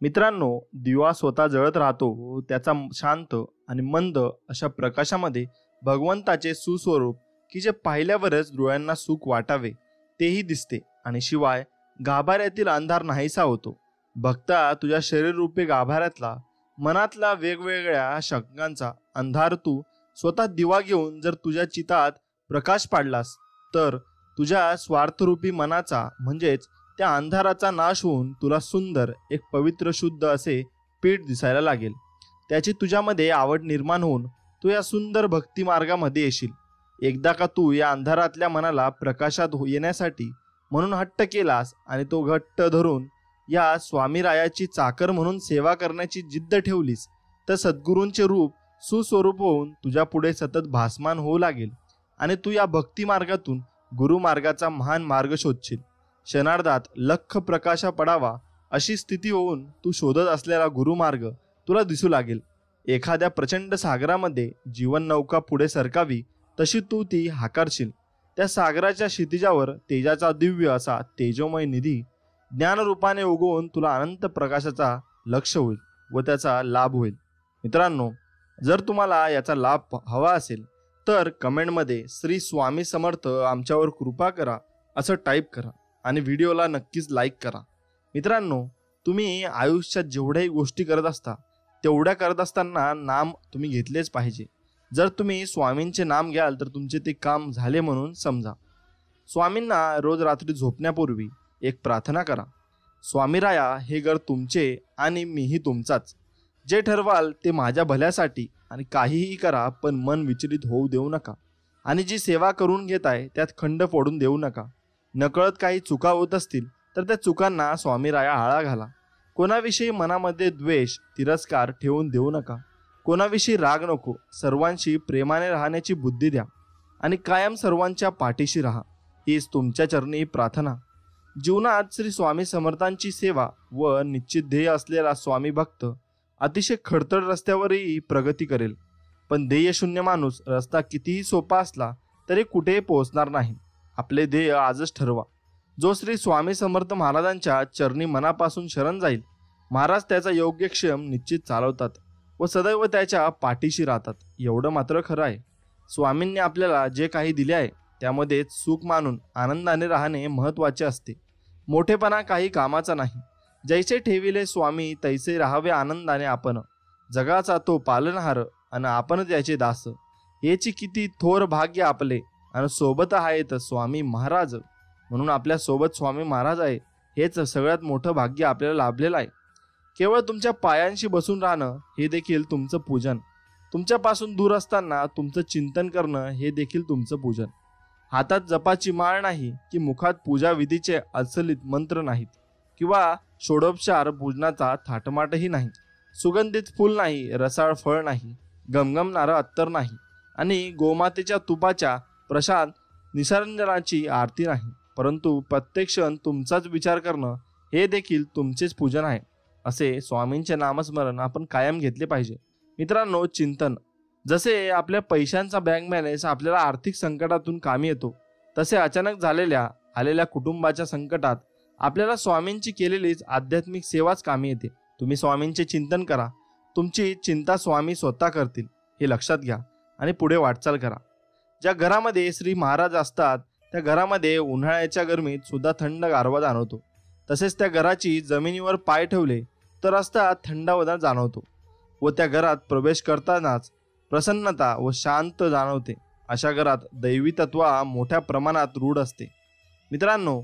मित्रांनो, दिवा स्वतः जळत राहतो त्याचा शांत आणि मंद अशा प्रकाशामध्ये भगवंताचे सुस्वरूप की जे पाहिल्यावरच डोळ्यांना सुख वाटावे तेही दिसते आणि शिवाय गाभाऱ्यातील अंधार नाहीसा होतो. भक्ता, तुझ्या शरीररूपी गाभाऱ्यातला मनातला वेगवेगळ्या शंकांचा अंधार तू स्वतः दिवा घेऊन जर तुझ्या चितात प्रकाश पाडलास तर तुझ्या स्वार्थरूपी मनाचा म्हणजेच त्या अंधाराचा नाश होऊन तुला सुंदर एक पवित्र शुद्ध असे पीठ दिसायला लागेल. त्याची तुझ्यामध्ये आवड निर्माण होऊन तू या सुंदर भक्ती मार्गामध्ये येशील. एकदा का तू या अंधारातल्या मनाला प्रकाशात येण्यासाठी म्हणून हट्ट केलास आणि तो घट्ट धरून या स्वामीरायाची चाकर म्हणून सेवा करण्याची जिद्द ठेवलीस तर सद्गुरूंचे रूप सुस्वरूप होऊन तुझ्या पुढे सतत भासमान होऊ लागेल आणि तू या भक्ती मार्गातून गुरुमार्गाचा महान मार्ग शोधशील. क्षणार्धात लख प्रकाशा पडावा अशी स्थिती होऊन तू शोधत असलेला गुरुमार्ग तुला दिसू लागेल. एखाद्या प्रचंड सागरामध्ये जीवन नौका पुढे सरकावी तशी तू ती हाकारशील. त्या सागराच्या क्षितिजावर तेजाचा दिव्य असा तेजोमय निधी ज्ञानरूपाने उगवून तुला अनंत प्रकाशाचा लक्ष होईल व त्याचा लाभ होईल. मित्रांनो, जर तुम्हाला याचा लाभ हवा असेल तर कमेंटमध्ये श्री स्वामी समर्थ आमच्यावर कृपा करा असं टाईप करा आणि व्हिडिओला नक्कीच लाईक करा. मित्रांनो, तुम्ही आयुष्यात जेवढ्याही गोष्टी करत असता तेवढ्या करत असताना नाम तुम्ही घेतलेच पाहिजे. जर तुम्ही स्वामींचे नाम घ्याल तर तुमचे ते काम झाले म्हणून समजा. स्वामींना रोज रात्री झोपण्यापूर्वी एक प्रार्थना करा. स्वामीराया, हे घर तुमचे आणि मीही तुमचाच. जे ठरवाल ते माझ्या भल्यासाठी आणि काहीही करा, पण मन विचलित होऊ देऊ नका आणि जी सेवा करून घेताय त्यात खंड फोडून देऊ नका. नकळत काही चुका होत असतील तर त्या चुकांना स्वामीराया आळा घाला. कोणाविषयी मनामध्ये द्वेष तिरस्कार ठेवून देऊ नका. कोणाविषयी राग नको. सर्वांशी प्रेमाने राहण्याची बुद्धी द्या आणि कायम सर्वांच्या पाठीशी राहा. हीच तुमच्या चरणी प्रार्थना. जीवनात श्री स्वामी समर्थांची सेवा व निश्चित ध्येय असलेला स्वामी भक्त अतिशय खडतर रस्त्यावरही प्रगती करेल, पण ध्येयशून्य माणूस रस्ता कितीही सोपा असला तरी कुठेही पोहोचणार नाही. आपले ध्येय आजच ठरवा. जो श्री स्वामी समर्थ महाराजांच्या चरणी मनापासून शरण जाईल, महाराज त्याचा योग्यक्षेम निश्चित चालवतात व सदैव त्याच्या पाठीशी राहतात. एवढं मात्र खरं आहे, स्वामींनी आपल्याला जे काही दिले आहे त्यामध्ये सुख मानून आनंदाने राहणे महत्त्वाचे असते. मोठेपणा काही कामाचा नाही. जैसे ठेविले स्वामी तैसे राहावे आनंदाने आपण. जगाचा तो पालनहार आणि आपण त्याचे दास. हेची किती थोर भाग्य आपले आणि सोबत आहेत स्वामी महाराज. म्हणून आपल्या सोबत स्वामी महाराज आहे हेच सगळ्यात मोठं भाग्य आपल्याला लाभलेलं आहे. केवळ तुमच्या पायांशी बसून राहणं हे देखील तुमचं पूजन. तुमच्यापासून दूर असताना तुमचं चिंतन करणं हे देखील तुमचं पूजन. हातात जपाची माळ नाही की मुखात पूजा विधीचे अस्खलित मंत्र नाहीत किंवा षोडोपचार पूजनाचा थाटमाटही नाही. सुगंधित फूल नाही, रसाळ फळ नाही, गमगमणारं अत्तर नाही आणि गोमातेच्या तुपाच्या प्रसाद निसर्जनाची आरती नाही, परंतु प्रत्येक क्षण तुमचाच विचार करणं हे देखील तुमचेच पूजन आहे. असे स्वामींचे नामस्मरण आपण कायम घेतले पाहिजे. मित्रांनो, चिंतन. जसे आपल्या पैशांचा बँक बॅलन्स आपल्याला आर्थिक संकटातून कामी येतो, तसे अचानक आलेल्या कुटुंबाच्या संकटात आपल्याला स्वामींची केलेलीच आध्यात्मिक सेवाच कामी येते. तुम्ही स्वामींचे चिंतन करा. तुमची चिंता स्वामी स्वतः करतील हे लक्षात घ्या आणि पुढे वाटचाल करा. ज्या घरामध्ये श्री महाराज असतात त्या घरामध्ये उन्हाळ्याच्या गरमीत सुद्धा थंड गारवा जाणवतो. तसेच त्या घराची जमिनीवर पाय ठेवले तर रस्त्यात थंडावदा जाणवतो व त्या घरात प्रवेश करतानाच प्रसन्नता व शांत जाणवते. अशा घरात दैवी तत्व मोठ्या प्रमाणात रूढ असते. मित्रांनो,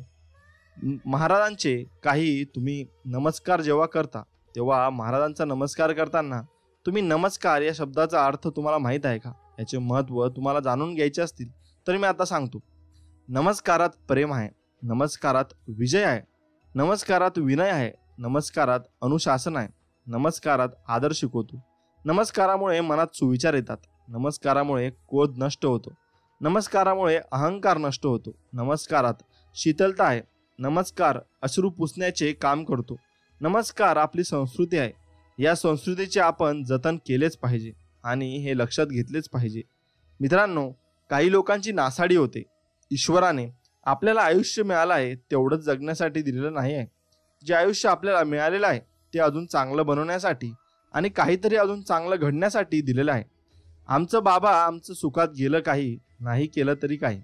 महाराजांचे काही तुम्ही नमस्कार जेव्हा करता तेव्हा महाराजांचा नमस्कार करताना तुम्ही नमस्कार या शब्दाचा अर्थ तुम्हाला माहीत आहे का? याचे महत्त्व तुम्हाला जाणून घ्यायचे असतील तर मी आता सांगतो. नमस्कारात प्रेम आहे, नमस्कारात विजय आहे, नमस्कारात विनय आहे, नमस्कारात अनुशासन आहे, नमस्कारात आदर शिकवतो. नमस्कारामुळे मनात सुविचार येतात. नमस्कारामुळे क्रोध नष्ट होतो. नमस्कारामुळे अहंकार नष्ट होतो. नमस्कारात शीतलता आहे. नमस्कार अश्रू पुसण्याचे काम करतो. नमस्कार आपली संस्कृती आहे. या संस्कृतीचे आपण जतन केलेच पाहिजे आणि हे लक्षात घेतलेच पाहिजे. मित्रांनो, काही लोकांची नासाडी होते. ईश्वराने आपल्याला आयुष्य मिळालं आहे तेवढंच जगण्यासाठी दिलेलं नाही आहे. जे आयुष्य आपल्याला मिळालेलं आहे ते अजून चांगलं बनवण्यासाठी आणि काहीतरी अजून चांगलं घडण्यासाठी दिलेलं आहे. आमचं बाबा आमचं सुखात गेलं काही, नाही केलं तरी काही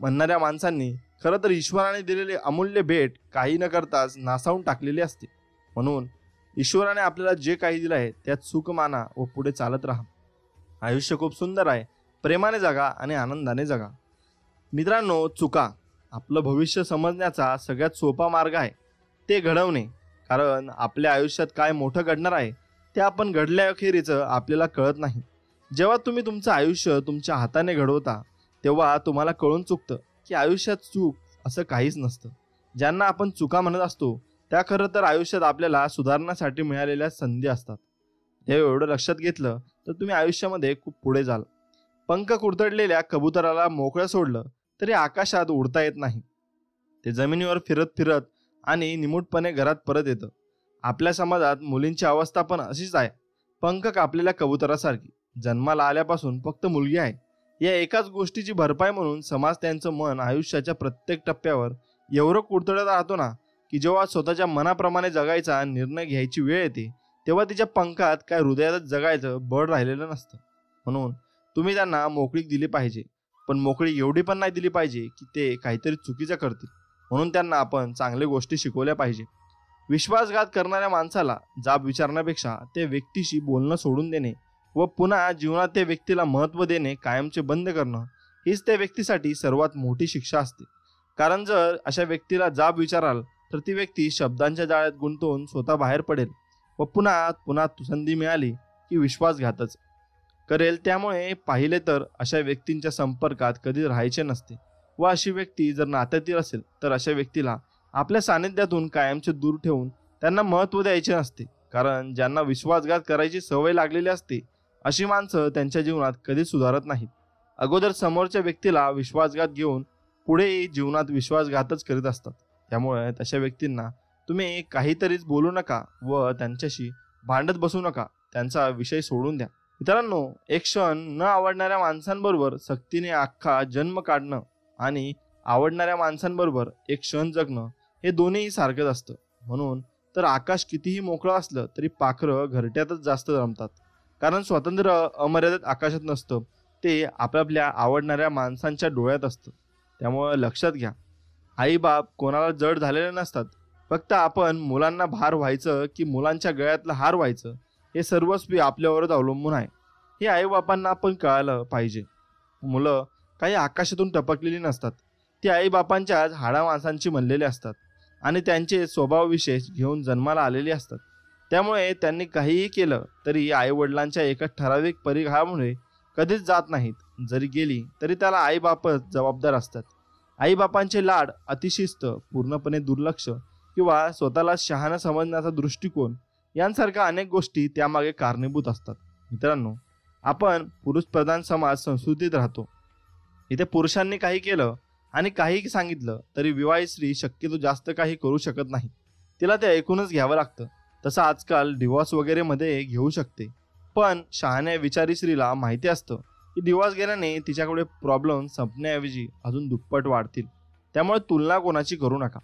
म्हणणाऱ्या माणसांनी खरं तर ईश्वराने दिलेले अमूल्य भेट काही न करताच नासावून टाकलेली असते. म्हणून ईश्वराने आपल्याला जे काही दिलं आहे त्यात सुख माना व पुढे चालत राहा. आयुष्य खूप सुंदर आहे. प्रेमाने जगा आणि आनंदाने जगा. मित्रांनो, चुका आपलं भविष्य समजण्याचा सगळ्यात सोपा मार्ग आहे. ते घडवणे. कारण आपल्या आयुष्यात काय मोठं घडणार आहे ते आपण घडल्याखेरीचं आपल्याला कळत नाही. जेव्हा तुम्ही तुमचं आयुष्य तुमच्या हाताने घडवता तेव्हा तुम्हाला कळून चुकतं की आयुष्यात चूक असं काहीच नसतं. ज्यांना आपण चुका म्हणत असतो त्या खरं तर आयुष्यात आपल्याला सुधारण्यासाठी मिळालेल्या संधी असतात. हे एवढं लक्षात घेतलं तर तुम्ही आयुष्यामध्ये खूप पुढे जाल. पंख कुरतडलेल्या कबुतराला मोकळं सोडलं तरी आकाशात उडता येत नाही. ते जमिनीवर फिरत फिरत आणि निमूटपणे घरात परत येतं. आपल्या समाजात मुलींची अवस्था पण अशीच आहे. पंख कापलेल्या कबुतरासारखी. जन्माला आल्यापासून फक्त मुलगी आहे या एकाच गोष्टीची भरपाई म्हणून समाज त्यांचं मन आयुष्याच्या प्रत्येक टप्प्यावर एवढं कुरतडत राहतो ना की जेव्हा स्वतःच्या मनाप्रमाणे जगायचा निर्णय घ्यायची वेळ येते तेव्हा तिच्या पंखात काय हृदयातच जगायचं बळ राहिलेलं नसतं. म्हणून तुम्ही त्यांना मोकळीक दिली पाहिजे, पण मोकळीक एवढी पण नाही दिली पाहिजे की ते काहीतरी चुकीचं करतील. म्हणून त्यांना आपण चांगल्या गोष्टी शिकवल्या पाहिजे. विश्वासघात करणाऱ्या माणसाला जाब विचारण्यापेक्षा त्या व्यक्तीशी बोलणं सोडून देणे व पुन्हा जीवनात त्या व्यक्तीला महत्त्व देणे कायमचे बंद करणं हीच त्या व्यक्तीसाठी सर्वात मोठी शिक्षा असते. कारण जर अशा व्यक्तीला जाब विचाराल तर ती व्यक्ती शब्दांच्या जाळ्यात गुंतवून स्वतः बाहेर पडेल व पुन्हा पुन्हा संधी मिळाली की विश्वासघातच करेल. त्यामुळे पाहिले तर अशा व्यक्तींच्या संपर्कात कधी राहायचे नसते व अशी व्यक्ती जर नात्यातील असेल तर अशा व्यक्तीला आपल्या सानिध्यातून कायमचे दूर ठेवून त्यांना महत्त्व द्यायचे नसते. कारण ज्यांना विश्वासघात करायची सवय लागलेली असते अशी माणसं त्यांच्या जीवनात कधीच सुधारत नाहीत. अगोदर समोरच्या व्यक्तीला विश्वासघात घेऊन पुढे जीवनात विश्वासघातच करीत असतात. त्यामुळे तशा व्यक्तींना तुम्ही काहीतरीच बोलू नका व त्यांच्याशी भांडत बसू नका. त्यांचा विषय सोडून द्या. मित्रांनो, एक क्षण न आवडणाऱ्या माणसांबरोबर सक्तीने अख्खा जन्म काढणं आणि आवडणाऱ्या माणसांबरोबर एक क्षण जगणं हे दोन्हीही सारखंच असतं. म्हणून तर आकाश कितीही मोकळं असलं तरी पाखरं घरट्यातच जास्त रमतात. कारण स्वातंत्र्य अमर्यादित आकाशात नसतं, ते आपापल्या आवडणाऱ्या माणसांच्या डोळ्यात असतं. त्यामुळं लक्षात घ्या, आई बाप कोणाला जड झालेले नसतात. फक्त आपण मुलांना भार व्हायचं की मुलांच्या गळ्यातलं हार व्हायचं हे सर्वस्वी आपल्यावरच अवलंबून आहे. हे आईबापांना आपण कळालं पाहिजे. मुलं काही आकाशातून टपकलेली नसतात. ती आईबापांच्याच हाडा माणसांची बनलेली असतात आणि त्यांचे स्वभाव विशेष घेऊन जन्माला आलेली असतात. त्यामुळे त्यांनी काहीही केलं तरी आईवडिलांच्या एका ठराविक परिघामुळे कधीच जात नाहीत. जरी गेली तरी त्याला आईबापच जबाबदार असतात. आईबापांचे लाड, अतिशिस्त, पूर्णपणे दुर्लक्ष किंवा स्वतःला शहाणा समजण्याचा दृष्टिकोन यांसारख्या अनेक गोष्टी त्यामागे कारणीभूत असतात. मित्रांनो, आपण पुरुषप्रधान समाज संस्कृतीत राहतो. इथे पुरुषांनी काही केलं आणि काही सांगितलं तरी विवाहित स्त्री शक्यतो जास्त काही करू शकत नाही. तिला ते ऐकूनच घ्यावं लागतं. तसं आजकाल डिवॉर्स वगैरे मध्ये घेऊ शकते. पण शहाण्या विचारी स्त्रीला माहिती असतं की डिवॉर्स घेण्याने तिच्याकडे प्रॉब्लेम संपण्याऐवजी अजून दुप्पट वाढतील. त्यामुळे तुलना कोणाची करू नका.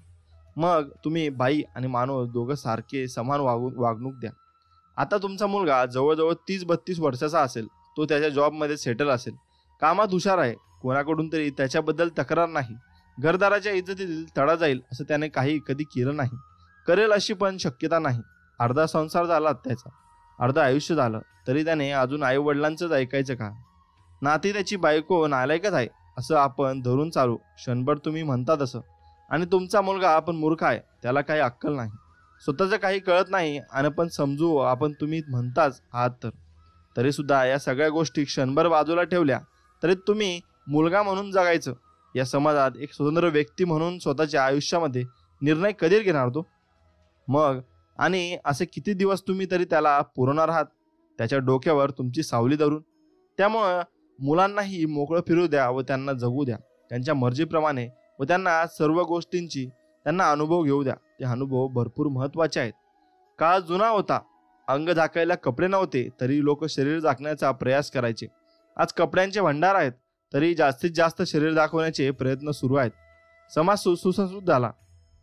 मग तुम्ही बाई आणि माणूस दोघं सारखे समान वागणूक द्या. आता तुमचा मुलगा जवळजवळ 30-32 वर्षाचा असेल. तो त्याच्या जॉबमध्ये सेटल असेल, कामात हुशार आहे, कोणाकडून तरी त्याच्याबद्दल तक्रार नाही, घरदाराच्या इज्जतीतील तडा जाईल असं त्याने काही कधी केलं नाही, करेल अशी पण शक्यता नाही. अर्धा संसार झाला त्याचा, अर्ध आयुष्य झालं तरी त्याने अजून आई वडिलांचंच ऐकायचं का? नाती त्याची बायको नालायकच आहे असं आपण धरून चालू. क्षणभर तुम्ही म्हणता तसं. आणि तुमचा मुलगा आपण मूर्ख आहे, त्याला काही अक्कल नाही, स्वतःचं काही कळत नाही आणि पण समजू आपण तुम्ही म्हणताच आहात तरी सुद्धा या सगळ्या गोष्टी क्षणभर बाजूला ठेवल्या तरी तुम्ही मुलगा म्हणून जगायचं. या समाजात एक स्वतंत्र व्यक्ती म्हणून स्वतःच्या आयुष्यामध्ये निर्णय कधी घेणार तो? मग आणि असे किती दिवस तुम्ही तरी त्याला पुरवणार आहात त्याच्या डोक्यावर तुमची सावली धरून? त्यामुळं मुलांनाही मोकळं फिरू द्या व त्यांना जगू द्या त्यांच्या मर्जीप्रमाणे व त्यांना सर्व गोष्टींची त्यांना अनुभव घेऊ द्या. ते अनुभव भरपूर महत्त्वाचे आहेत. काळ जुना होता, अंग झाकायला कपडे नव्हते तरी लोक शरीर झाकण्याचा प्रयास करायचे. आज कपड्यांचे भंडार आहेत तरी जास्तीत जास्त शरीर दाखवण्याचे प्रयत्न सुरू आहेत. समाज सुसंस्कृत झाला,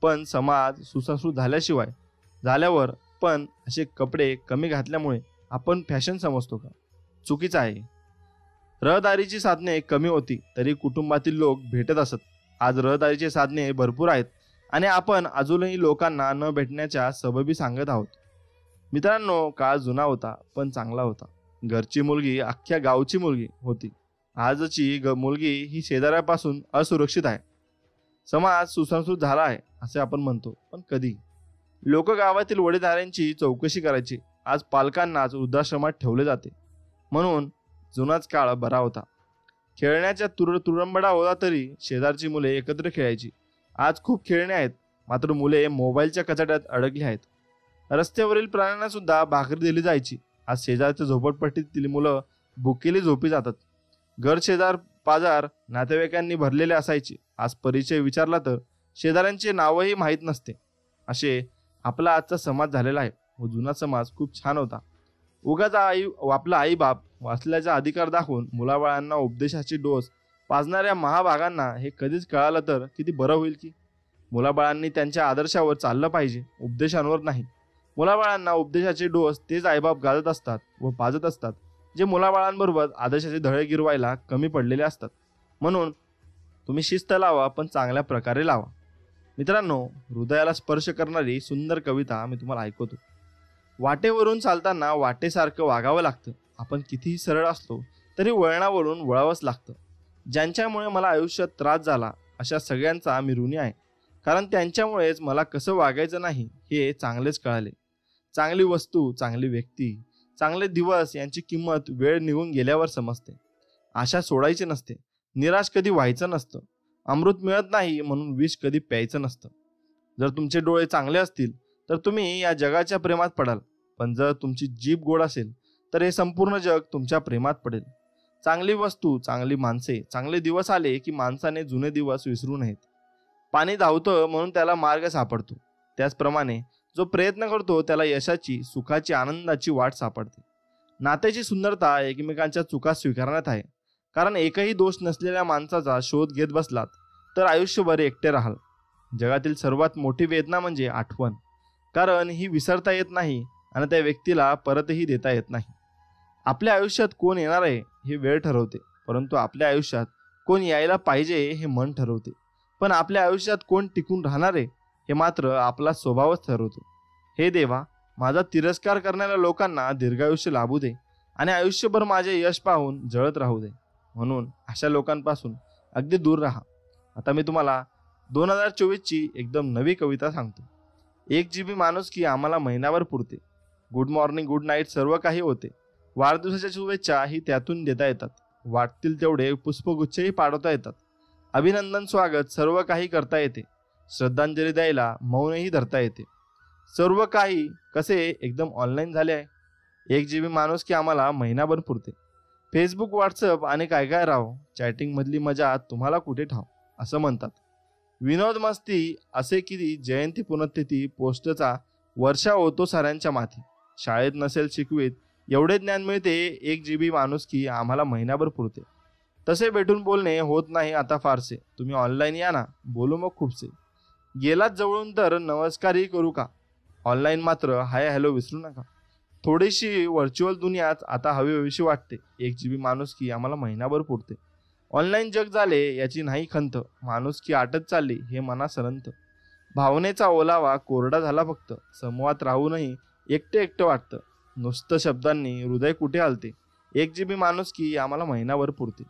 पण समाज सुसंस्कृत झाल्यावर पण असे कपडे कमी घातल्यामुळे आपण फॅशन समजतो का? चुकीचं आहे. रहदारीची साधने कमी होती तरी कुटुंबातील लोक भेटत असत. आज रहदारीची साधने भरपूर आहेत आणि आपण अजूनही लोकांना न भेटण्याच्या सबबी सांगत आहोत. मित्रांनो, काळ जुना होता पण चांगला होता. घरची मुलगी अख्ख्या गावची मुलगी होती. आजची मुलगी ही शेजाऱ्यापासून असुरक्षित आहे. समाज सुसंस्कृत झाला आहे असे आपण म्हणतो, पण कधी? लोक गावातील वडीलधाऱ्यांची चौकशी करायची. आज पालकांनाच वृद्धाश्रमात ठेवले जाते. म्हणून जुनाच काळ बरा होता. खेळण्याच्या तुरंबडा होता तरी शेजारची मुले एकत्र खेळायची. आज खूप खेळणे आहेत मात्र मुले मोबाईलच्या कचाट्यात अडकली आहेत. रस्त्यावरील प्राण्यांना सुद्धा भाकरी दिली जायची. आज शेजारच्या झोपडपट्टीतील मुलं भुकेली झोपी जातात. घर शेजार पाजार नातेवाईकांनी भरलेले असायचे. आज परिचय विचारला तर शेजाऱ्यांचे नावही माहीत नसते. असे आपला आजचा समाज झालेला आहे. व जुना समाज खूप छान होता. उगाच आपला आई बाप वाचल्याचा अधिकार दाखवून मुलाबाळांना उपदेशाची डोस पाजणाऱ्या महाभागांना हे कधीच कळालं तर किती बरं होईल की. मुलाबाळांनी त्यांच्या आदर्शावर चाललं पाहिजे, उपदेशांवर नाही. मुलाबाळांना उपदेशाचे डोस तेच आईबाप गाजत असतात व पाजत असतात जे मुलाबाळांबरोबर आदर्शाचे धडे गिरवायला कमी पडलेले असतात. म्हणून तुम्ही शिस्त लावा पण चांगल्या प्रकारे लावा. मित्रांनो, हृदयाला स्पर्श करणारी सुंदर कविता मी तुम्हाला ऐकवतो. वाटेवरून चालताना वाटेसारखं वागावं लागतं. आपण कितीही सरळ असलो तरी वळणावरून वळावंच लागतं. ज्यांच्यामुळे मला आयुष्यात त्रास झाला अशा सगळ्यांचा मी ऋणी आहे. कारण त्यांच्यामुळेच मला कसं वागायचं नाही हे चांगलेच कळाले. चांगली वस्तू, चांगली व्यक्ती, चांगले दिवस यांची किंमत वेळ निघून गेल्यावर समजते. आशा सोडायची नसते. निराश कधी व्हायचं नसतं. अमृत मिळत नाही म्हणून विष कधी प्यायचं नसतं. जर तुमचे डोळे चांगले असतील तर तुम्ही या जगाच्या प्रेमात पडाल. पण जर तुमची जीभ गोड असेल तर हे संपूर्ण जग तुमच्या प्रेमात पडेल. चांगली वस्तू, चांगली माणसे, चांगले दिवस आले की माणसाने जुने दिवस विसरू नयेत. पाणी धावतं म्हणून त्याला मार्ग सापडतो. त्याचप्रमाणे जो प्रयत्न करतो त्याला यशाची, सुखाची, आनंदाची वाट सापडते. नात्याची सुंदरता एकमेकांच्या चुका स्वीकारण्यात आहे. कारण एकही दोष नसलेल्या माणसाचा शोध घेत बसलात तर आयुष्यभर एकटे राहाल. जगातील सर्वात मोठी वेदना म्हणजे आठवण. कारण ही विसरता येत नाही आणि त्या व्यक्तीला परतही देता येत नाही. आपल्या आयुष्यात कोण येणार आहे हे वेळ ठरवते, परंतु आपल्या आयुष्यात कोण यायला पाहिजे हे मन ठरवते. पण आपल्या आयुष्यात कोण टिकून राहणार आहे हे मात्र आपला स्वभावच ठरवतो. हे देवा, माझा तिरस्कार करणाऱ्या लोकांना दीर्घायुष्य लाभू दे आणि आयुष्यभर माझे यश पाहून जळत राहू दे. म्हणून अशा लोकांपासून अगदी दूर राहा. आता मी तुम्हाला 2024ची एकदम नवी कविता सांगतो. 1 GB माणुसकी आम्हाला महिनाभर पुरते. गुड मॉर्निंग, गुड नाईट सर्व काही होते. वाढदिवसाच्या शुभेच्छा ही त्यातून देता येतात. वाटतील तेवढे पुष्पगुच्छही पाठवता येतात. अभिनंदन, स्वागत सर्व काही करता येते. श्रद्धांजली द्यायला मौनही धरता येते. सर्व काही कसे एकदम ऑनलाईन झाले आहे. 1 GB माणुसकी आम्हाला महिनाभर पुरते. फेसबुक, व्हॉट्सअप आणि काय काय राव, चॅटिंगमधली मजा तुम्हाला कुठे ठाव असं म्हणतात. विनोद मस्ती असे की जयंती पुण्यतिथी पोस्टचा वर्षा होतो साऱ्यांच्या माथी. शाळेत नसेल शिकवीत एवढे ज्ञान मिळते. 1 GB माणुसकी आम्हाला महिनाभर पुरते. तसे भेटून बोलणे होत नाही आता फारसे. तुम्ही ऑनलाईन या ना, बोलू मग खूपसे. गेलात जवळून तर नमस्कारही करू का. ऑनलाईन मात्र हाय हॅलो विसरू नका. थोडीशी व्हर्च्युअल दुनियाच आता हवीशी वाटते. 1 GB माणुसकी आम्हाला महिनाभर पुरते. ऑनलाईन जग झाले याची नाही खंत. माणुसकी आटत चालली हे मना सरंत. भावनेचा ओलावा कोरडा झाला फक्त. समूहात राहूनही एकटे एकटं वाटतं. नुसतं शब्दांनी हृदय कुठे हलते. 1 GB माणुसकी आम्हाला महिनाभर पुरते.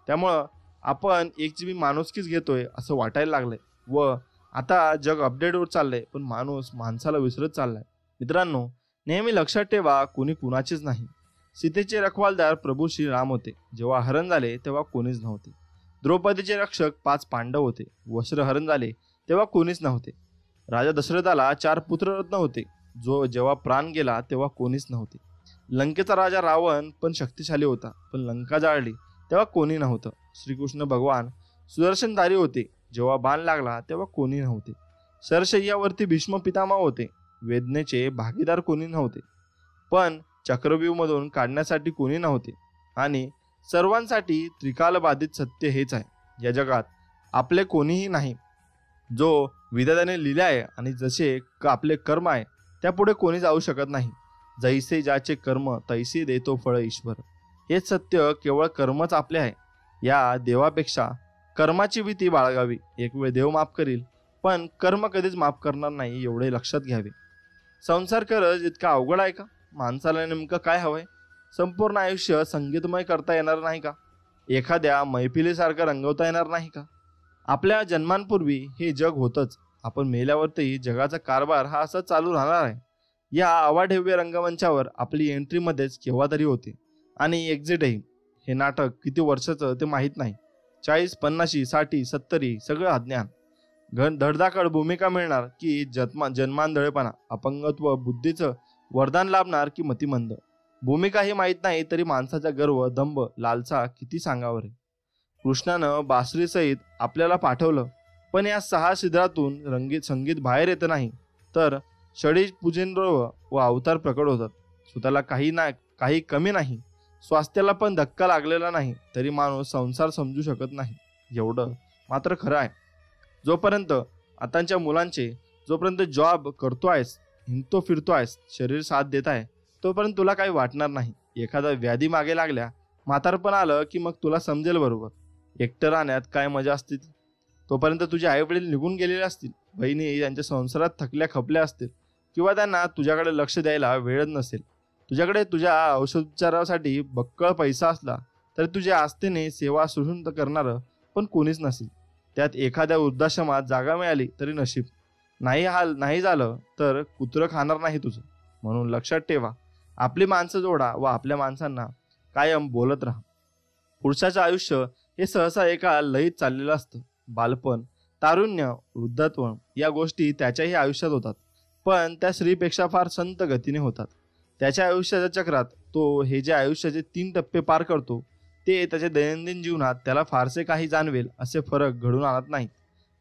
त्यामुळं आपण 1 GB माणुसकीच घेतोय असं वाटायला लागलंय. व आता जग अपडेट होत चाललंय पण माणूस माणसाला विसरत चाललाय. मित्रांनो, नेहमी लक्षात ठेवा, कोणी कुणाचेच नाही. सीतेचे रखवालदार प्रभू श्रीराम होते. जेव्हा हरण झाले तेव्हा कोणीच नव्हते. द्रौपदीचे रक्षक 5 पांडव होते. वस्त्र हरण झाले तेव्हा कोणीच नव्हते. राजा दशरथाला 4 पुत्ररत्न होते. जेव्हा प्राण गेला तेव्हा कोणीच नव्हते. लंकेचा राजा रावण पण शक्तिशाली होता, पण लंका जाळली तेव्हा कोणी नव्हतं. श्रीकृष्ण भगवान सुदर्शनधारी होते. जेव्हा बाण लागला तेव्हा कोणी नव्हते. शरशय्यावरती भीष्म पितामह होते. वेदनेचे भागीदार कोणी नव्हते. पण चक्रव्यूहमधून काढण्यासाठी कोणी नव्हते. आणि सर्वांसाठी त्रिकालबाधित सत्य हेच आहे, या जगात आपले कोणीही नाही. जो विधात्याने लिहिले आहे आणि जसे आपले कर्म आहे त्यापुढे कोणी जाऊ शकत नाही. जैसे ज्याचे कर्म तैसे देतो फळ ईश्वर. हेच सत्य केवळ कर्मच आपले आहे. या देवापेक्षा कर्माची भीती बाळगावी. एक वेळ देव माफ करील, पण कर्म कधीच माफ करणार नाही, एवढे लक्षात घ्यावे. संसार खरंच इतका अवघड आहे का? माणसाला नेमकं काय हवंय? संपूर्ण आयुष्य संगीतमय करता येणार नाही का? एखाद्या मैफिलीसारखं रंगवता येणार नाही का? आपल्या जन्मांपूर्वी हे जग होतंच. आपण मेल्यावरती जगाचा कारभार हा असा चालू राहणार आहे. या अवाढव्य रंगमंचावर आपली एंट्रीमध्येच केव्हा तरी होते आणि एक्झिटही. हे नाटक किती वर्षाचं ते माहीत नाही. 40, 50, 60, 70 सगळं अज्ञान. धडधाकड भूमिका मिळणार की जन्मांधळेपणा, अपंगत्व, बुद्धीचं वरदान लाभणार की मतिमंद. भूमिकाही माहीत नाही तरी माणसाचा गर्व, दंभ, लालसा किती सांगावं रे. कृष्णानं बासरीसहित आपल्याला पाठवलं, पण या 6 छिद्रातून संगीत बाहेर येत नाही, तर षडी पूजेंद्र व अवतार प्रकट होतात. स्वतःला काही कमी नाही, स्वास्थ्याला पण धक्का लागलेला नाही, तरी माणूस संसार समजू शकत नाही. एवढं मात्र खरं आहे. जोपर्यंत आताच्या मुलांचे जोपर्यंत जॉब करतोयस, हिंडतो फिरतोयस, शरीर साथ देत आहे, तोपर्यंत तुला काही वाटणार नाही. एखादा व्याधी मागे लागल्या, म्हातारपण आलं की मग तुला समजेल बरोबर एकटं राहण्यात काय मजा असते. तोपर्यंत तुझे आईवडील निघून गेलेले असतील, बहिणी त्यांच्या संसारात थकल्या खपल्या असतील, किंवा त्यांना तुझ्याकडे लक्ष द्यायला वेळच नसेल. तुझ्याकडे तुझ्या औषधोपचारासाठी बक्कळ पैसा असला तरी तुझ्या आस्थेने सेवा सुरून करणारं पण कोणीच नसेल. त्यात एखाद्या वृद्धाश्रमात जागा मिळाली तरी नशीब. नाही झालं तर कुत्रं खाणार नाही तुझं. म्हणून लक्षात ठेवा, आपली माणसं जोडा व आपल्या माणसांना कायम बोलत राहा. पुरुषाचं आयुष्य हे सहसा एका लयीत चाललेलं असतं. बालपण, तारुण्य, वृद्धत्व या गोष्टी त्याच्याही आयुष्यात होतात, पण त्या स्त्रीपेक्षा फार संत गतीने होतात. त्याच्या आयुष्याच्या चक्रात तो हे जे आयुष्याचे 3 टप्पे पार करतो, ते त्याच्या दैनंदिन जीवनात त्याला फारसे काही जाणवेल असे फरक घडून आणत नाहीत.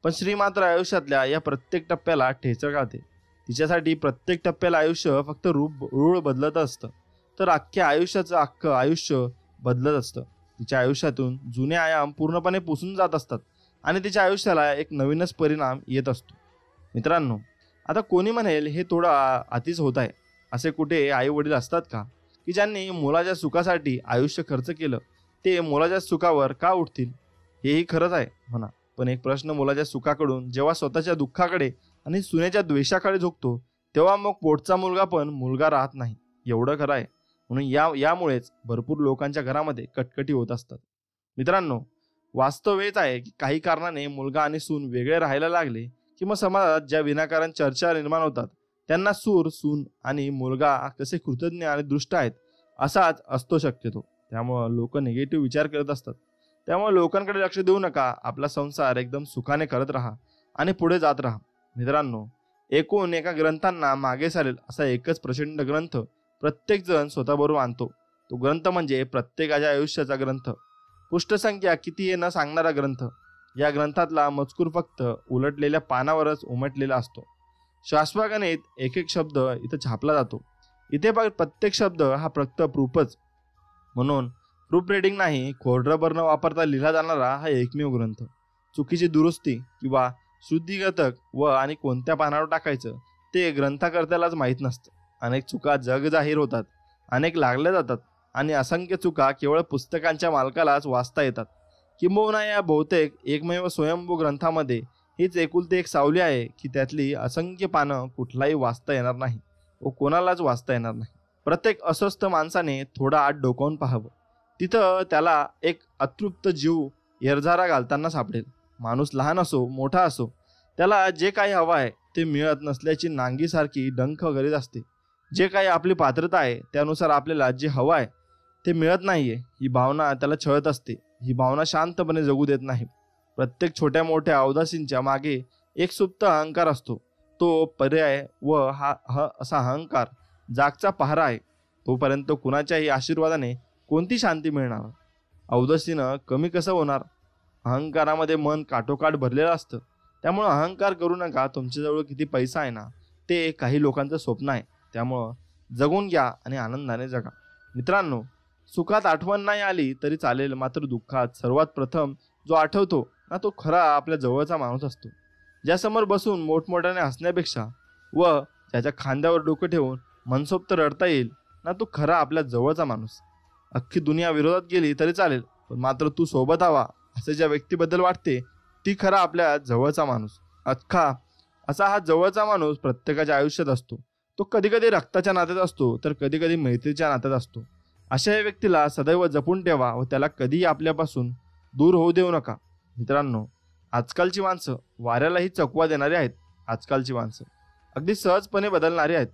पण स्त्री मात्र आयुष्यातल्या या प्रत्येक टप्प्याला ठेचर घालते. तिच्यासाठी प्रत्येक टप्प्याला आयुष्य फक्त रूळ बदलत असतं, तर अख्ख्या आयुष्य बदलत असतं. तिच्या आयुष्यातून जुने आयाम पूर्णपणे पुसून जात असतात आणि तिच्या आयुष्याला एक नवीनच परिणाम येत असतो. मित्रांनो, आता कोणी म्हणेल हे थोडं अतिच होत आहे. असे कुठे आई वडील असतात का की ज्यांनी मुलाच्या सुखासाठी आयुष्य खर्च केलं, ते मुलाच्या सुखावर का उठतील? हेही खरंच आहे म्हणा, पण एक प्रश्न, मुलाच्या सुखाकडून जेव्हा स्वतःच्या दुःखाकडे आणि सुनेच्या द्वेषाकडे झुकतो, तेव्हा मग पोटचा मुलगा पण मुलगा राहत नाही. एवढं खरं आहे. म्हणून यामुळेच भरपूर लोकांच्या घरामध्ये कटकटी होत असतात. मित्रांनो, वास्तव हेच आहे की काही कारणाने मुलगा आणि सून वेगळे राहायला लागले की मग समाजात ज्या विनाकारण चर्चा निर्माण होतात, त्यांना सून आणि मुलगा कसे कृतज्ञ आणि दृष्ट आहेत असाच असतो शक्यतो. त्यामुळं लोक निगेटिव्ह विचार करत असतात. त्यामुळे लोकांकडे लक्ष देऊ नका. आपला संसार एकदम सुखाने करत राहा आणि पुढे जात राहा. मित्रांनो, एकूण एका ग्रंथांना मागे सारेल असा एकच प्रचंड ग्रंथ प्रत्येक जण स्वतःबरोबर आणतो. तो ग्रंथ म्हणजे प्रत्येकाच्या आयुष्याचा ग्रंथ. पृष्ठसंख्या किती हे न सांगणारा ग्रंथ. या ग्रंथातला मजकूर फक्त उलटलेल्या पानावरच उमटलेला असतो. शाश्वगणित एक एक शब्द इथं छापला जातो. इथे प्रत्येक शब्द हा फक्त प्रूफच. म्हणून प्रूफ रिडिंग नाही, खोडरबर न वापरता लिहिला जाणारा हा एकमेव ग्रंथ. चुकीची दुरुस्ती किंवा शुद्धीगतक आणि कोणत्या पानावर टाकायचं ते ग्रंथकर्त्यालाच माहीत नसतं. अनेक चुका जगजाहीर होतात, अनेक लागल्या जातात आणि असंख्य चुका केवळ पुस्तकांच्या मालकालाच वाचता येतात. किंबहुना या बहुतेक एकमेव स्वयंभू ग्रंथामध्ये हीच एकुलती एक सावली आहे की त्यातली असंख्य पानं कुठलाही वाचता येणार नाही व कोणालाच वाचता येणार नाही. प्रत्येक अस्वस्थ माणसाने थोडं आत डोकावून पाहावं. तिथं त्याला एक अतृप्त जीव एरझारा घालताना सापडेल. माणूस लहान असो मोठा असो, त्याला जे काही हवं आहे ते मिळत नसल्याची नांगीसारखी डंख करीत असते. जे काही आपली पात्रता आहे त्यानुसार आपल्याला जे हवं आहे ते मिळत नाहीये, ही भावना त्याला छळत असते. ही भावना शांतपणे जगू देत नाही. प्रत्येक छोट्या मोठ्या अवदासींच्या मागे एक सुप्त अहंकार असतो. तो पर्याय व असा अहंकार जागचा पहारा आहे. तोपर्यंत कुणाच्याही आशीर्वादाने कोणती शांती मिळणार? अवदासीनं कमी कसं होणार? अहंकारामध्ये मन काठोकाठ भरलेलं असतं. त्यामुळं अहंकार करू नका. तुमच्याजवळ किती पैसा आहे ना, ते काही लोकांचं स्वप्न आहे. त्यामुळं जगून घ्या आणि आनंदाने जगा. मित्रांनो, सुखात आठवण नाही आली तरी चालेल, मात्र दुःखात सर्वात प्रथम जो आठवतो ना, तो खरा आपल्या जवळचा माणूस असतो. ज्यासमोर बसून मोठमोठ्याने हसण्यापेक्षा व ज्याच्या खांद्यावर डोकं ठेवून मनसोक्त रडता येईल ना, तो खरा आपल्या जवळचा माणूस. अख्खी दुनिया विरोधात गेली तरी चालेल, पण मात्र तू सोबत हवा असे ज्या व्यक्तीबद्दल वाटते, ती खरा आपल्या जवळचा माणूस. असा हा जवळचा माणूस प्रत्येकाच्या आयुष्यात असतो. तो कधी कधी रक्ताच्या नात्यात असतो, तर कधी कधी मैत्रीच्या नात्यात असतो. अशा या व्यक्तीला सदैव जपून ठेवा व त्याला कधीही आपल्यापासून दूर होऊ देऊ नका. मित्रांनो, आजकालची माणसं वाऱ्यालाही चकवा देणारी आहेत. आजकालची माणसं अगदी सहजपणे बदलणारी आहेत.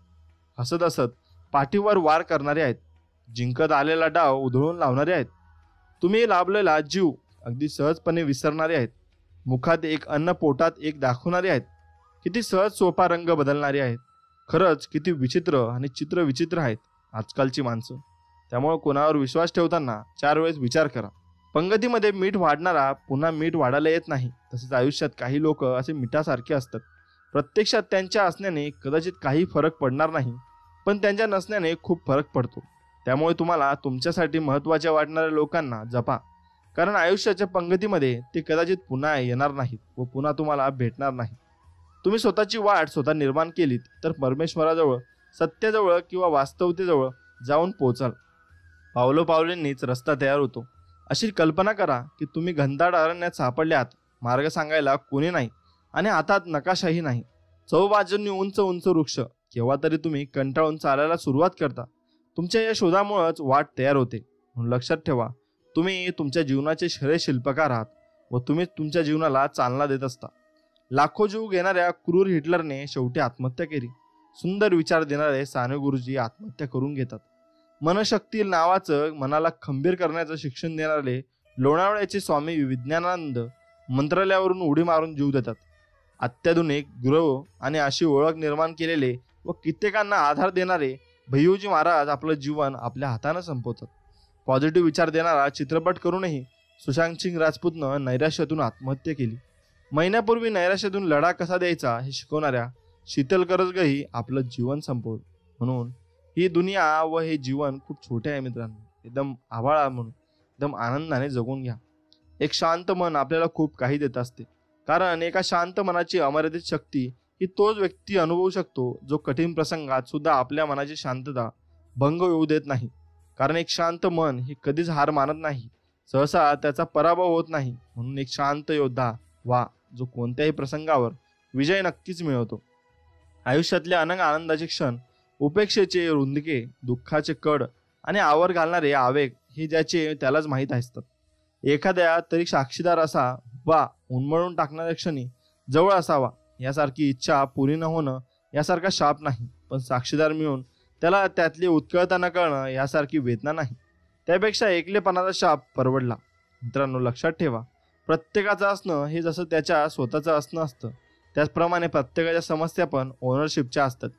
हसत हसत पाठीवर वार करणारे आहेत. जिंकत आलेला डाव उधळून लावणारे आहेत. तुम्ही लाभलेला जीव अगदी सहजपणे विसरणारे आहेत. मुखात एक अन्न पोटात एक दाखवणारे आहेत. किती सहज सोपा रंग बदलणारे आहेत. खरंच किती विचित्र आणि चित्र विचित्र आहेत आजकालची माणसं. त्यामुळे कोणावर विश्वास ठेवताना 4 वेळेस विचार करा. पंगतीमध्ये मीठ वाढणारा पुन्हा मीठ वाढायला येत नाही. तसेच आयुष्यात काही लोक असे मिठासारखे असतात. प्रत्यक्षात त्यांच्या असण्याने कदाचित काही फरक पडणार नाही, पण त्यांच्या नसण्याने खूप फरक पडतो. त्यामुळे तुम्हाला तुमच्यासाठी महत्त्वाच्या वाटणाऱ्या लोकांना जपा, कारण आयुष्याच्या पंगतीमध्ये ते कदाचित पुन्हा येणार नाहीत व पुन्हा तुम्हाला भेटणार नाही. तुम्ही स्वतःची वाट स्वतः निर्माण केलीत तर परमेश्वराजवळ, सत्याजवळ किंवा वास्तवतेजवळ जाऊन पोचाल. पावलोपावलींनीच रस्ता तयार होतो. अशी कल्पना करा की तुम्ही घनदाट अरण्यात सापडले आहात. मार्ग सांगायला कोणी नाही आणि हातात नकाशाही नाही. चौबाजूंनी उंच उंच वृक्ष. केव्हा तरी तुम्ही कंटाळून चालायला सुरुवात करता. तुमच्या या शोधामुळेच वाट तयार होते. म्हणून लक्षात ठेवा, तुम्ही तुमच्या जीवनाचे खरे शिल्पकार आहात व तुम्ही तुमच्या जीवनाला चालना देत असता. लाखो जीव घेणाऱ्या क्रूर हिटलरने शेवटी आत्महत्या केली. सुंदर विचार देणारे साने गुरुजी आत्महत्या करून घेतात. मनशक्ती नावाचं मनाला खंबीर करण्याचं शिक्षण देणारे लोणावळ्याचे स्वामी विज्ञानानंद मंत्रालयावरून उडी मारून जीव देतात. अत्याधुनिक गृह आणि अशी ओळख निर्माण केलेले व कित्येकांना आधार देणारे भैयूजी महाराज आपलं जीवन आपल्या हातानं संपवतात. पॉझिटिव्ह विचार देणारा चित्रपट करूनही सुशांत सिंग राजपूतनं नैराश्यातून आत्महत्या केली. महिन्यापूर्वी नैराश्यातून लढा कसा द्यायचा हे शिकवणाऱ्या शीतल करजगही आपलं जीवन संपवलं. म्हणून ही दुनिया व हे जीवन खूप छोटे आहे मित्रांनो. एकदम आभाळा म्हणून एकदम आनंदाने जगून घ्या. एक शांत मन आपल्याला खूप काही देत असते, कारण एका शांत मनाची अमर्यादित शक्ती ही तोच व्यक्ती अनुभवू शकतो जो कठीण प्रसंगात सुद्धा आपल्या मनाची शांतता भंग येऊ देत नाही. कारण एक शांत मन हे कधीच हार मानत नाही, सहसा त्याचा पराभव होत नाही. म्हणून एक शांत योद्धा व्हा जो कोणत्याही प्रसंगावर विजय नक्कीच मिळवतो. आयुष्यातले अनंग आनंदाचे क्षण, उपेक्षेचे रुंदके, दुःखाचे कड आणि आवर घालणारे आवेग हे ज्याचे त्यालाच माहीत असतात. एखाद्या तरी साक्षीदार असा वा उन्मळून टाकणाऱ्या क्षणी जवळ असावा. यासारखी इच्छा पुरी न होणं यासारखा शाप नाही, पण साक्षीदार मिळून त्याला त्यातली उत्कळता न कळणं यासारखी वेदना नाही. त्यापेक्षा एकलेपणाचा शाप परवडला. मित्रांनो, लक्षात ठेवा, प्रत्येकाचं असणं हे जसं त्याच्या स्वतःचं असणं असतं, त्याचप्रमाणे प्रत्येकाच्या समस्या पण ओनरशिपच्या असतात.